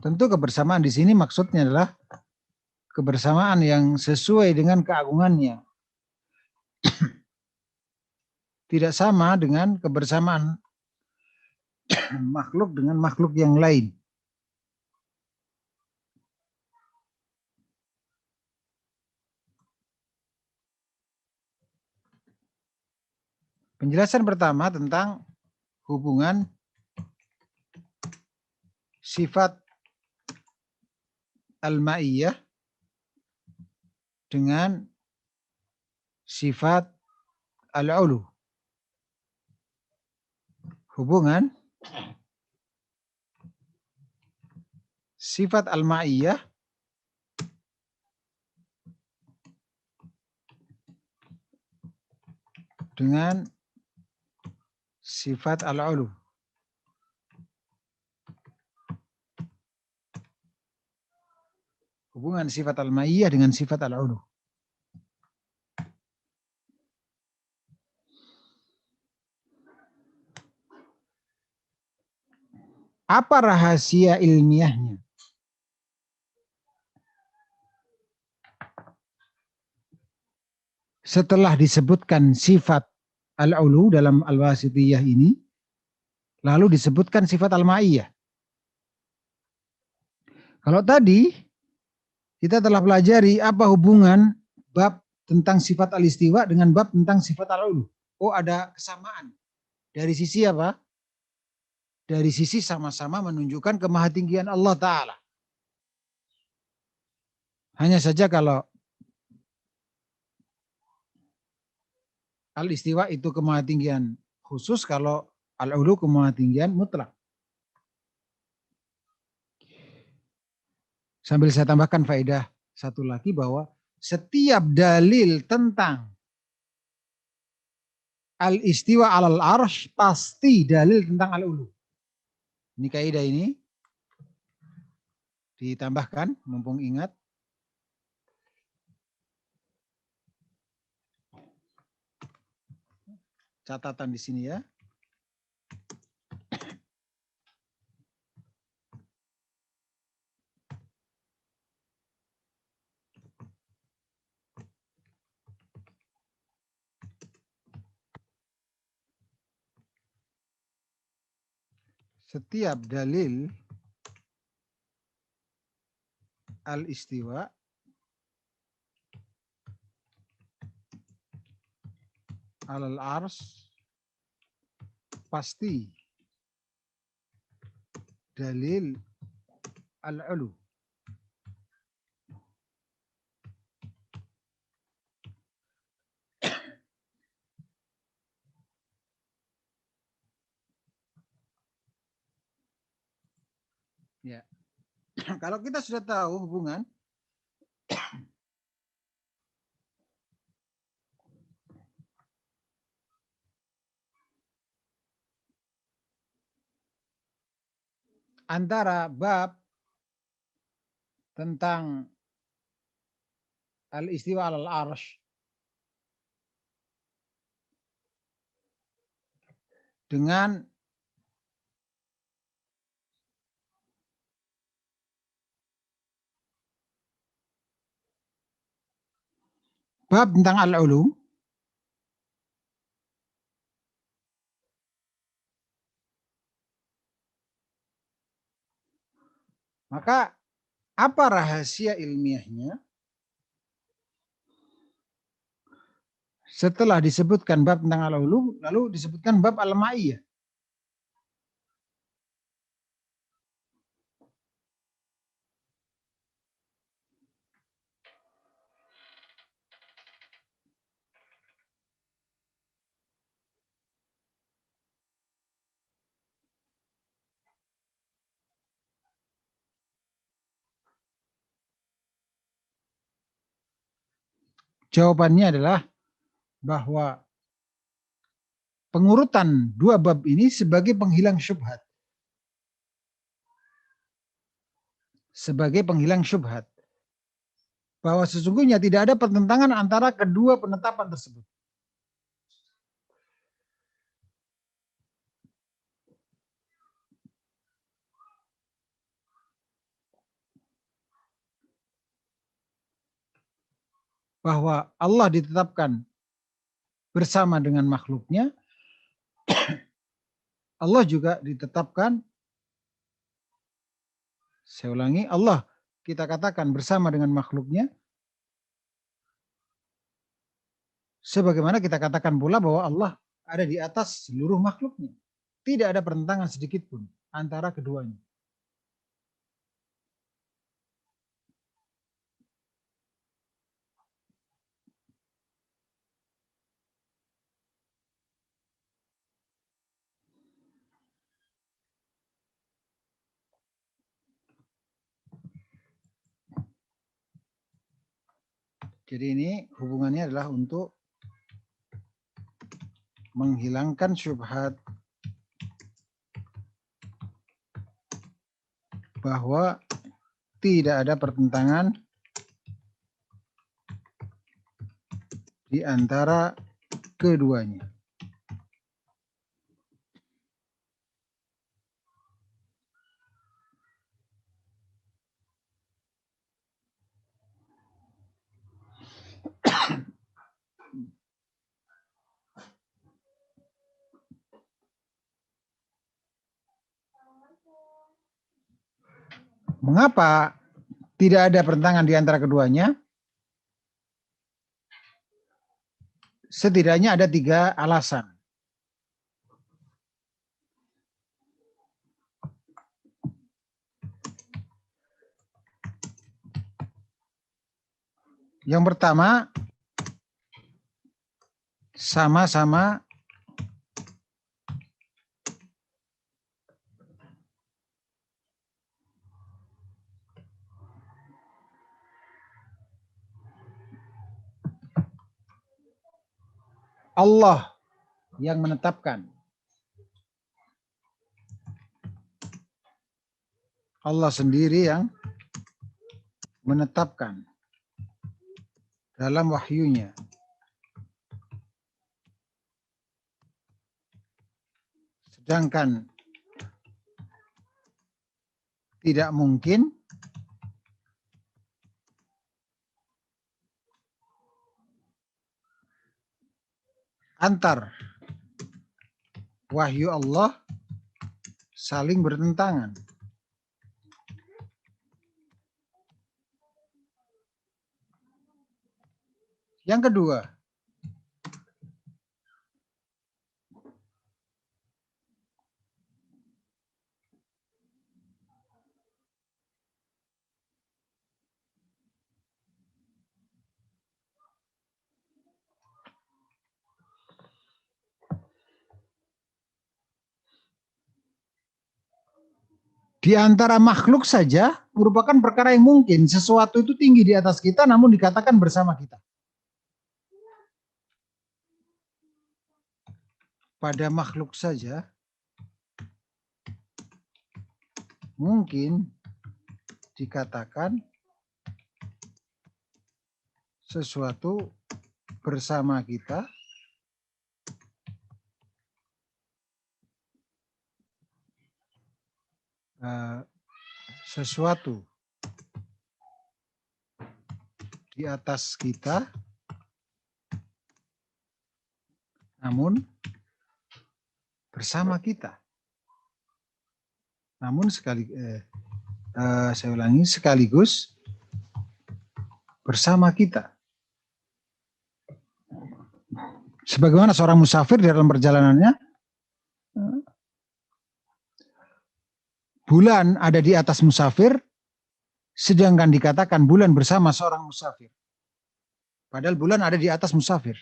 Tentu kebersamaan di sini maksudnya adalah kebersamaan yang sesuai dengan keagungannya. Tidak sama dengan kebersamaan makhluk dengan makhluk yang lain. Penjelasan pertama tentang hubungan sifat al-ma'iyah dengan sifat al-ulu. Hubungan sifat al-ma'iyah dengan sifat al-ulu. Hubungan sifat al-ma'iyah dengan sifat al-ulu. Apa rahasia ilmiahnya? Setelah disebutkan sifat al-ulu dalam al-wasitiyah ini, lalu disebutkan sifat al-ma'iyah. Kalau tadi kita telah pelajari apa hubungan bab tentang sifat al-istiwa dengan bab tentang sifat al-ulu. Oh, ada kesamaan. Dari sisi apa? Dari sisi sama-sama menunjukkan kemahatinggian Allah Ta'ala. Hanya saja kalau al-istiwa itu kemahatinggian khusus, kalau al-ulu kemahatinggian mutlak. Sambil saya tambahkan faedah satu lagi bahwa setiap dalil tentang al-istiwa alal arsh pasti dalil tentang al-ulu. Ini kaidah ini ditambahkan mumpung ingat. Catatan di sini ya. Setiap dalil al-istiwa alal ars pasti dalil al-ulu. Ya. Kalau kita sudah tahu hubungan antara bab tentang al-istiwa al-arsh dengan bab tentang al-ulum, maka apa rahasia ilmiahnya setelah disebutkan bab tentang al-ulum, lalu disebutkan bab al-ma'iyah? Jawabannya adalah bahwa pengurutan dua bab ini sebagai penghilang syubhat. Sebagai penghilang syubhat. Bahwa sesungguhnya tidak ada pertentangan antara kedua penetapan tersebut. Bahwa Allah ditetapkan bersama dengan makhluknya, Allah juga ditetapkan, saya ulangi, Allah kita katakan bersama dengan makhluknya, sebagaimana kita katakan pula bahwa Allah ada di atas seluruh makhluknya. Tidak ada pertentangan sedikit pun antara keduanya. Jadi ini hubungannya adalah untuk menghilangkan syubhat bahwa tidak ada pertentangan di antara keduanya. Mengapa tidak ada pertentangan di antara keduanya? Setidaknya ada 3 alasan. Yang pertama, sama-sama Allah yang menetapkan. Allah sendiri yang menetapkan dalam wahyunya. Sedangkan tidak mungkin antar wahyu Allah saling bertentangan. Yang kedua, Di antara makhluk saja merupakan perkara yang mungkin. Sesuatu itu tinggi di atas kita namun dikatakan bersama kita. Pada makhluk saja mungkin dikatakan sesuatu bersama kita sesuatu di atas kita namun bersama kita. Namun saya ulangi, sekaligus bersama kita. Sebagaimana seorang musafir di dalam perjalanannya, bulan ada di atas musafir, sedangkan dikatakan bulan bersama seorang musafir. Padahal bulan ada di atas musafir.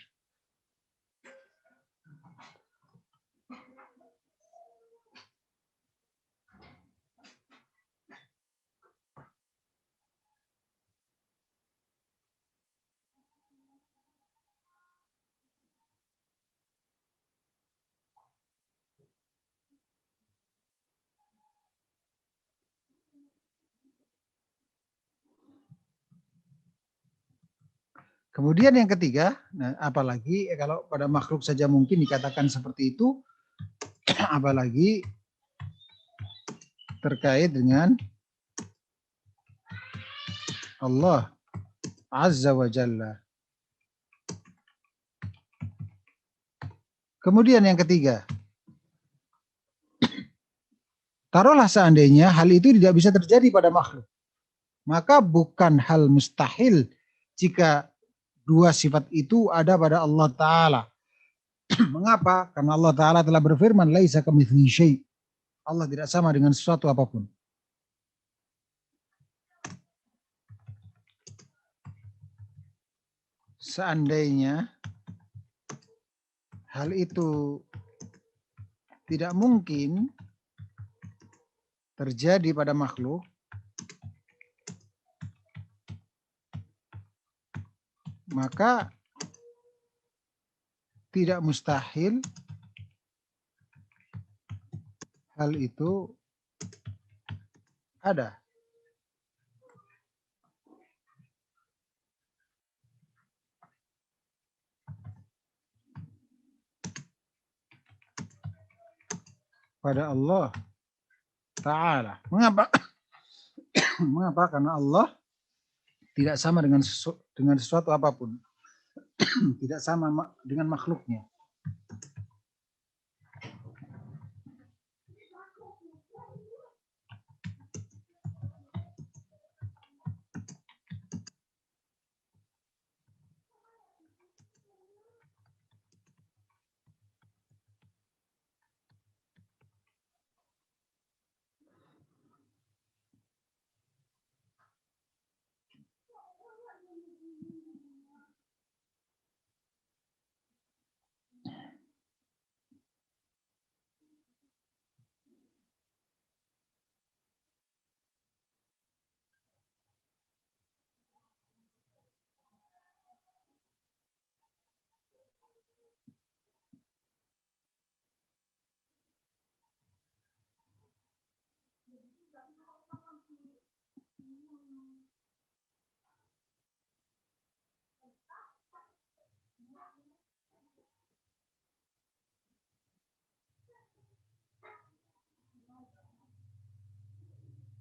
Kemudian yang ketiga, nah apalagi kalau pada makhluk saja mungkin dikatakan seperti itu, apalagi terkait dengan Allah Azza wa Jalla. Kemudian yang ketiga, taruhlah seandainya hal itu tidak bisa terjadi pada makhluk, maka bukan hal mustahil jika dua sifat itu ada pada Allah Ta'ala. Mengapa? Karena Allah Ta'ala telah berfirman, laisa kamitslihi syai'. Allah tidak sama dengan sesuatu apapun. Seandainya hal itu tidak mungkin terjadi pada makhluk, maka tidak mustahil hal itu ada. Pada Allah Ta'ala. Mengapa? Mengapa? Karena Allah tidak sama dengan sesuatu apapun. Tidak sama dengan makhluknya.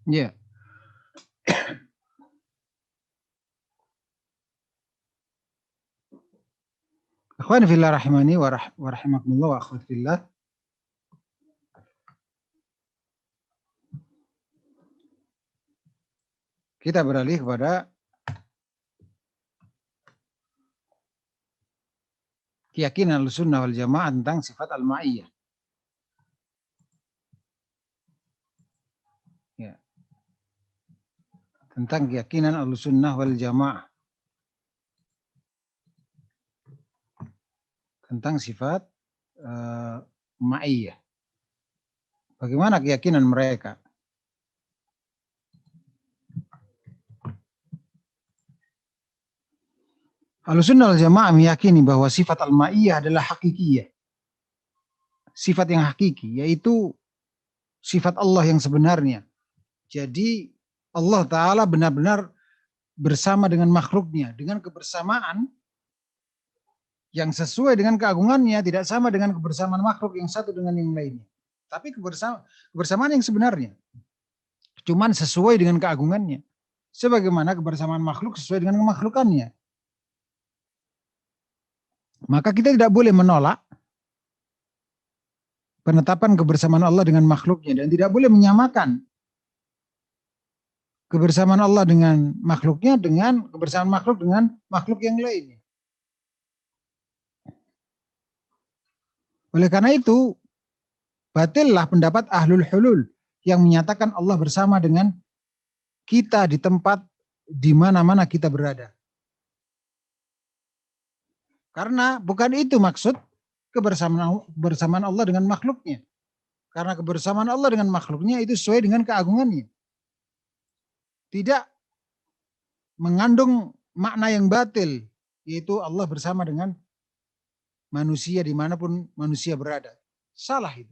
Ya. Akhwani fillah rahimani wa rahimakumullah wa akhwati fillah. Kita beralih kepada keyakinan Ahlussunnah wal Jamaah tentang sifat al-ma'iyah. Ya. Tentang keyakinan Ahlussunnah wal Jamaah tentang sifat ma'iyah. Bagaimana keyakinan mereka? Ahlussunnah wal Jamaah meyakini bahwa sifat al-ma'iyah adalah hakikiyah. Sifat yang hakiki, yaitu sifat Allah yang sebenarnya. Jadi Allah Ta'ala benar-benar bersama dengan makhluknya, dengan kebersamaan yang sesuai dengan keagungannya, tidak sama dengan kebersamaan makhluk yang satu dengan yang lainnya. Tapi kebersamaan yang sebenarnya, cuman sesuai dengan keagungannya. Sebagaimana kebersamaan makhluk sesuai dengan kemakhlukannya. Maka kita tidak boleh menolak penetapan kebersamaan Allah dengan makhluknya, dan tidak boleh menyamakan kebersamaan Allah dengan makhluknya dengan kebersamaan makhluk dengan makhluk yang lainnya. Oleh karena itu, batillah pendapat ahlul hulul yang menyatakan Allah bersama dengan kita di tempat di mana-mana kita berada. Karena bukan itu maksud kebersamaan Allah dengan makhluknya. Karena kebersamaan Allah dengan makhluknya itu sesuai dengan keagungannya. Tidak mengandung makna yang batil, yaitu Allah bersama dengan manusia dimanapun manusia berada. Salah itu.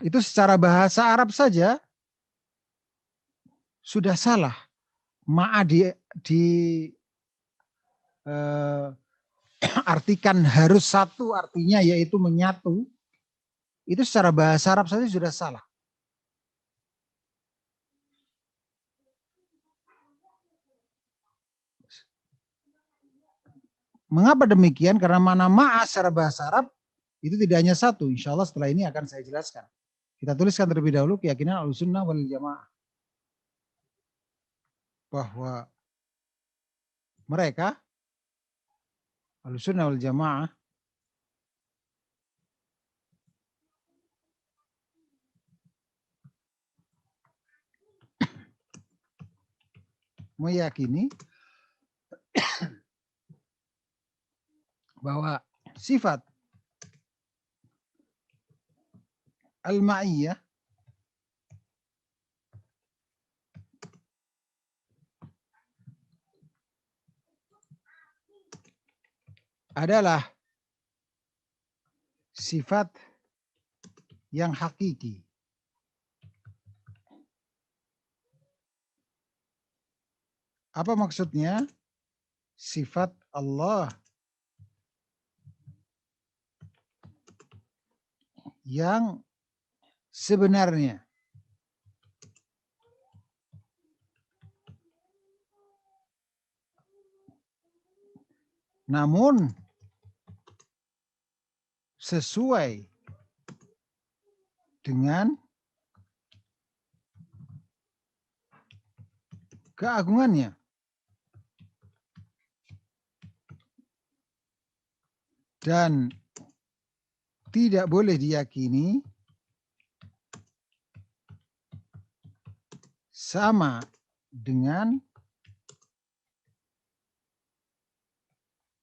Itu secara bahasa Arab saja sudah salah. Ma'a artikan harus satu, artinya yaitu menyatu. Itu secara bahasa Arab saja sudah salah. Mengapa demikian? Karena mana ma'a secara bahasa Arab itu tidak hanya satu. Insya Allah setelah ini akan saya jelaskan. Kita tuliskan terlebih dahulu keyakinan Ahlussunnah wal Jamaah bahwa mereka Ahlussunnah wal Jamaah meyakini bahwa sifat al-ma'iyah adalah sifat yang hakiki. Apa maksudnya? Sifat Allah yang sebenarnya. Namun sesuai dengan keagungannya. Dan tidak boleh diyakini sama dengan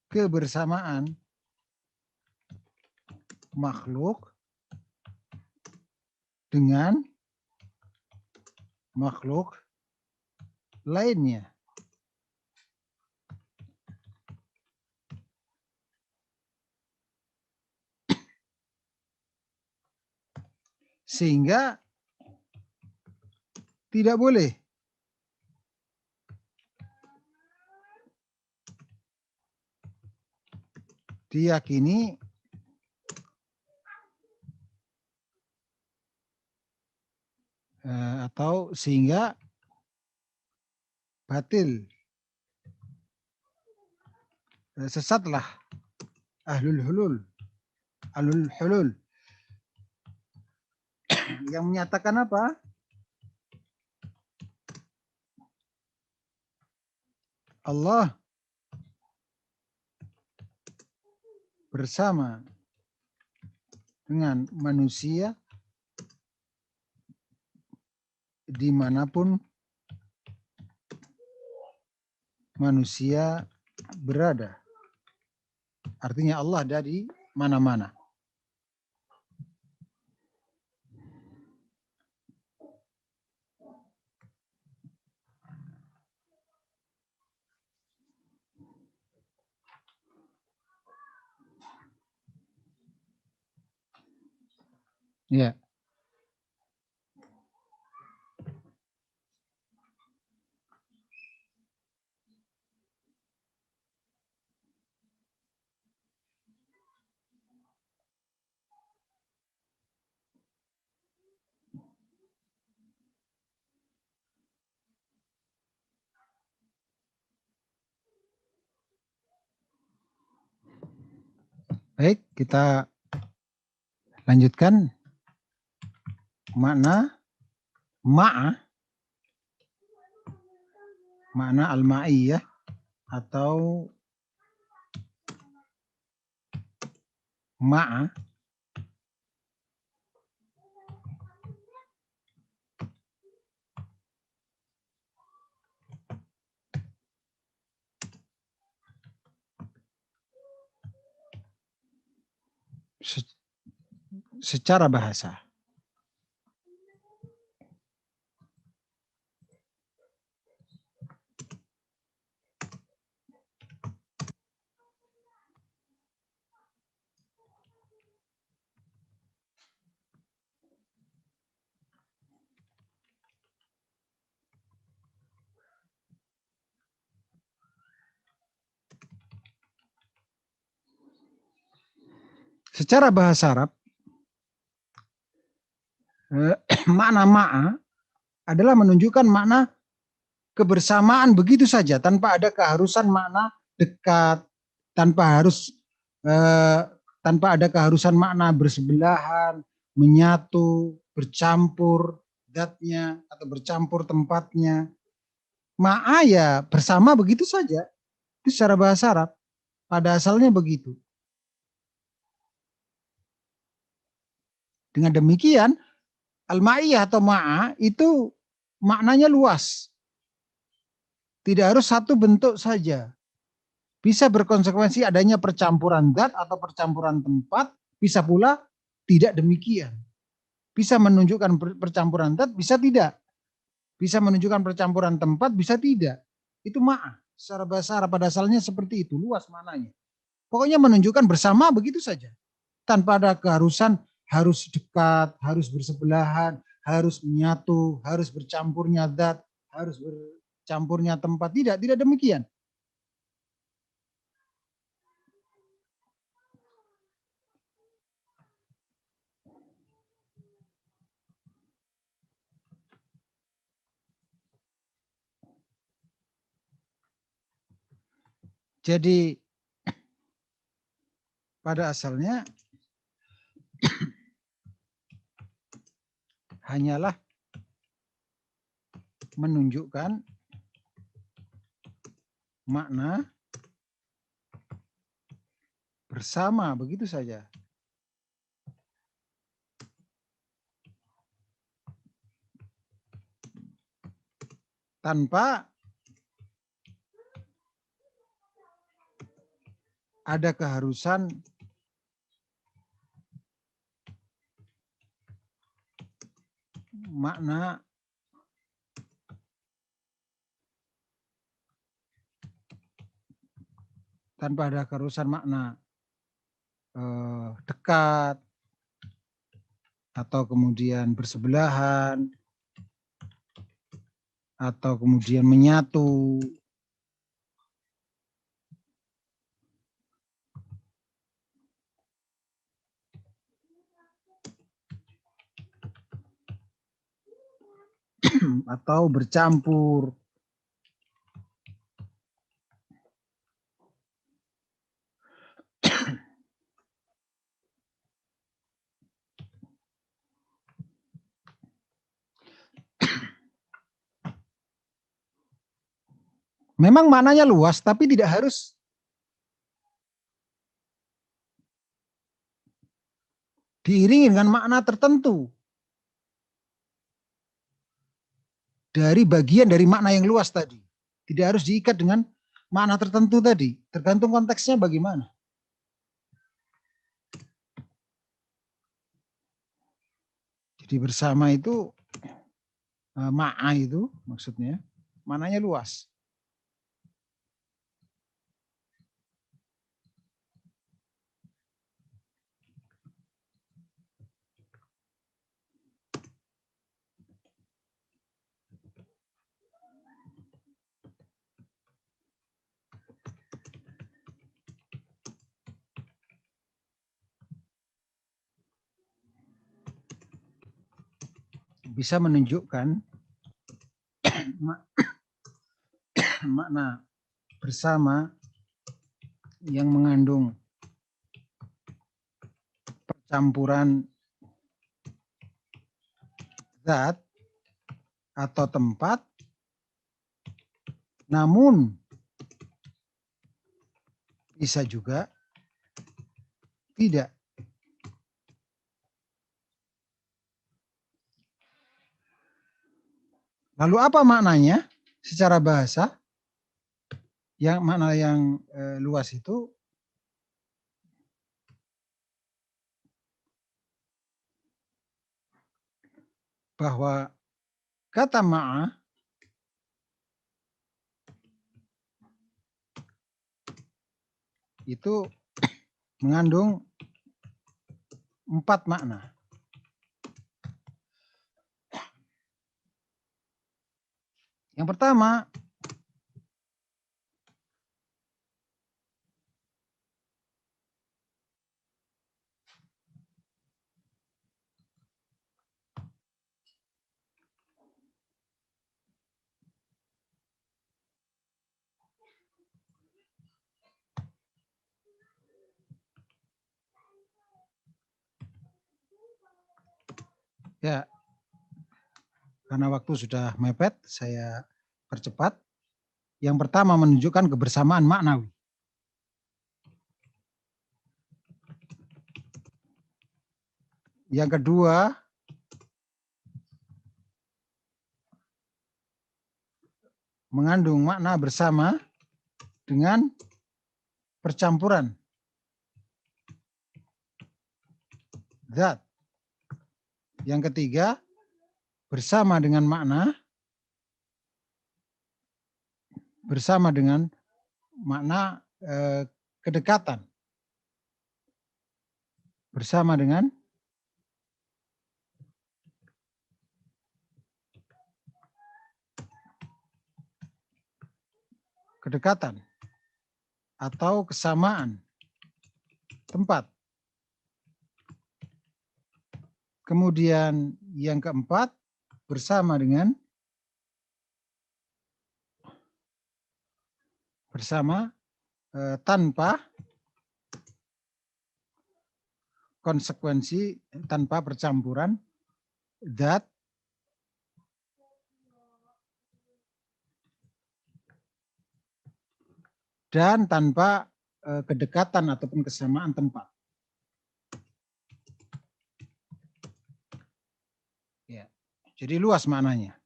kebersamaan makhluk dengan makhluk lainnya. Sehingga tidak boleh diyakini atau sehingga batil, sesatlah ahlul hulul yang menyatakan apa? Allah bersama dengan manusia dimanapun manusia berada. Artinya Allah ada di mana-mana. Ya. Baik, kita lanjutkan makna ma'a, makna al-ma'iyah atau ma'a. Secara bahasa. Secara bahasa Arab, makna ma'a adalah menunjukkan makna kebersamaan begitu saja tanpa ada keharusan makna dekat, tanpa harus tanpa ada keharusan makna bersebelahan, menyatu, bercampur zatnya atau bercampur tempatnya. Ma'a ya bersama begitu saja. Itu secara bahasa Arab. Pada asalnya begitu. Dengan demikian, al-ma'iyah atau ma'a itu maknanya luas. Tidak harus satu bentuk saja. Bisa berkonsekuensi adanya percampuran zat atau percampuran tempat, bisa pula tidak demikian. Bisa menunjukkan percampuran zat, bisa tidak. Bisa menunjukkan percampuran tempat, bisa tidak. Itu ma'a. Secara bahasa Arab pada asalnya seperti itu, luas maknanya. Pokoknya menunjukkan bersama begitu saja. Tanpa ada keharusan harus dekat, harus bersebelahan, harus menyatu, harus bercampurnya zat, harus bercampurnya tempat. Tidak demikian. Jadi pada asalnya hanyalah menunjukkan makna bersama begitu saja. Tanpa ada keharusan makna dekat atau kemudian bersebelahan atau kemudian menyatu. Atau bercampur. Memang maknanya luas, tapi tidak harus diiringi dengan makna tertentu. Dari bagian dari makna yang luas tadi. Tidak harus diikat dengan makna tertentu tadi. Tergantung konteksnya bagaimana. Jadi bersama itu, ma'a itu maksudnya, maknanya luas. bisa menunjukkan makna bersama yang mengandung percampuran zat atau tempat, namun bisa juga tidak. Lalu apa maknanya secara bahasa? Yang makna yang luas itu bahwa kata ma'a itu mengandung 4 makna. Yang pertama, ya, karena waktu sudah mepet, saya percepat. Yang pertama menunjukkan kebersamaan maknawi. Yang kedua, mengandung makna bersama dengan percampuran zat. Yang ketiga, bersama dengan makna kedekatan. Bersama dengan kedekatan atau kesamaan tempat. Kemudian yang keempat, bersama tanpa konsekuensi, tanpa percampuran zat dan tanpa kedekatan ataupun kesamaan tempat. Ya, jadi luas maknanya.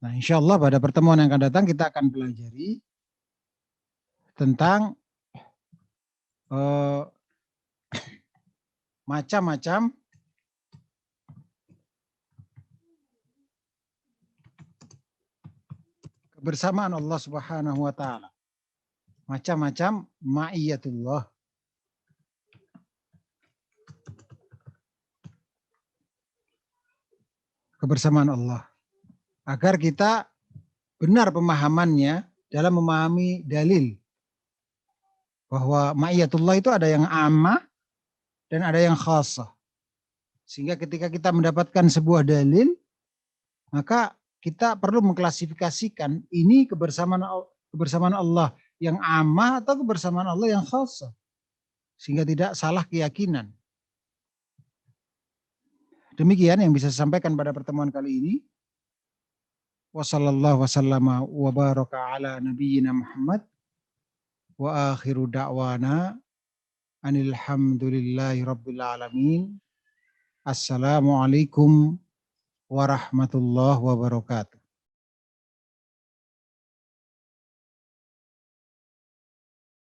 Nah, insya Allah pada pertemuan yang akan datang kita akan pelajari tentang macam-macam kebersamaan Allah Subhanahu wa taala. Macam-macam ma'iyatullah. Kebersamaan Allah. Agar kita benar pemahamannya dalam memahami dalil. Bahwa ma'iyatullah itu ada yang ammah dan ada yang khasah. Sehingga ketika kita mendapatkan sebuah dalil, maka kita perlu mengklasifikasikan ini kebersamaan Allah yang ammah atau kebersamaan Allah yang khasah. Sehingga tidak salah keyakinan. Demikian yang bisa saya sampaikan pada pertemuan kali ini. Wassallallahu wasallama wa baraka ala nabiyyina Muhammad wa akhiru da'wana anil hamdulillahi rabbil alamin. Assalamualaikum warahmatullahi wabarakatuh.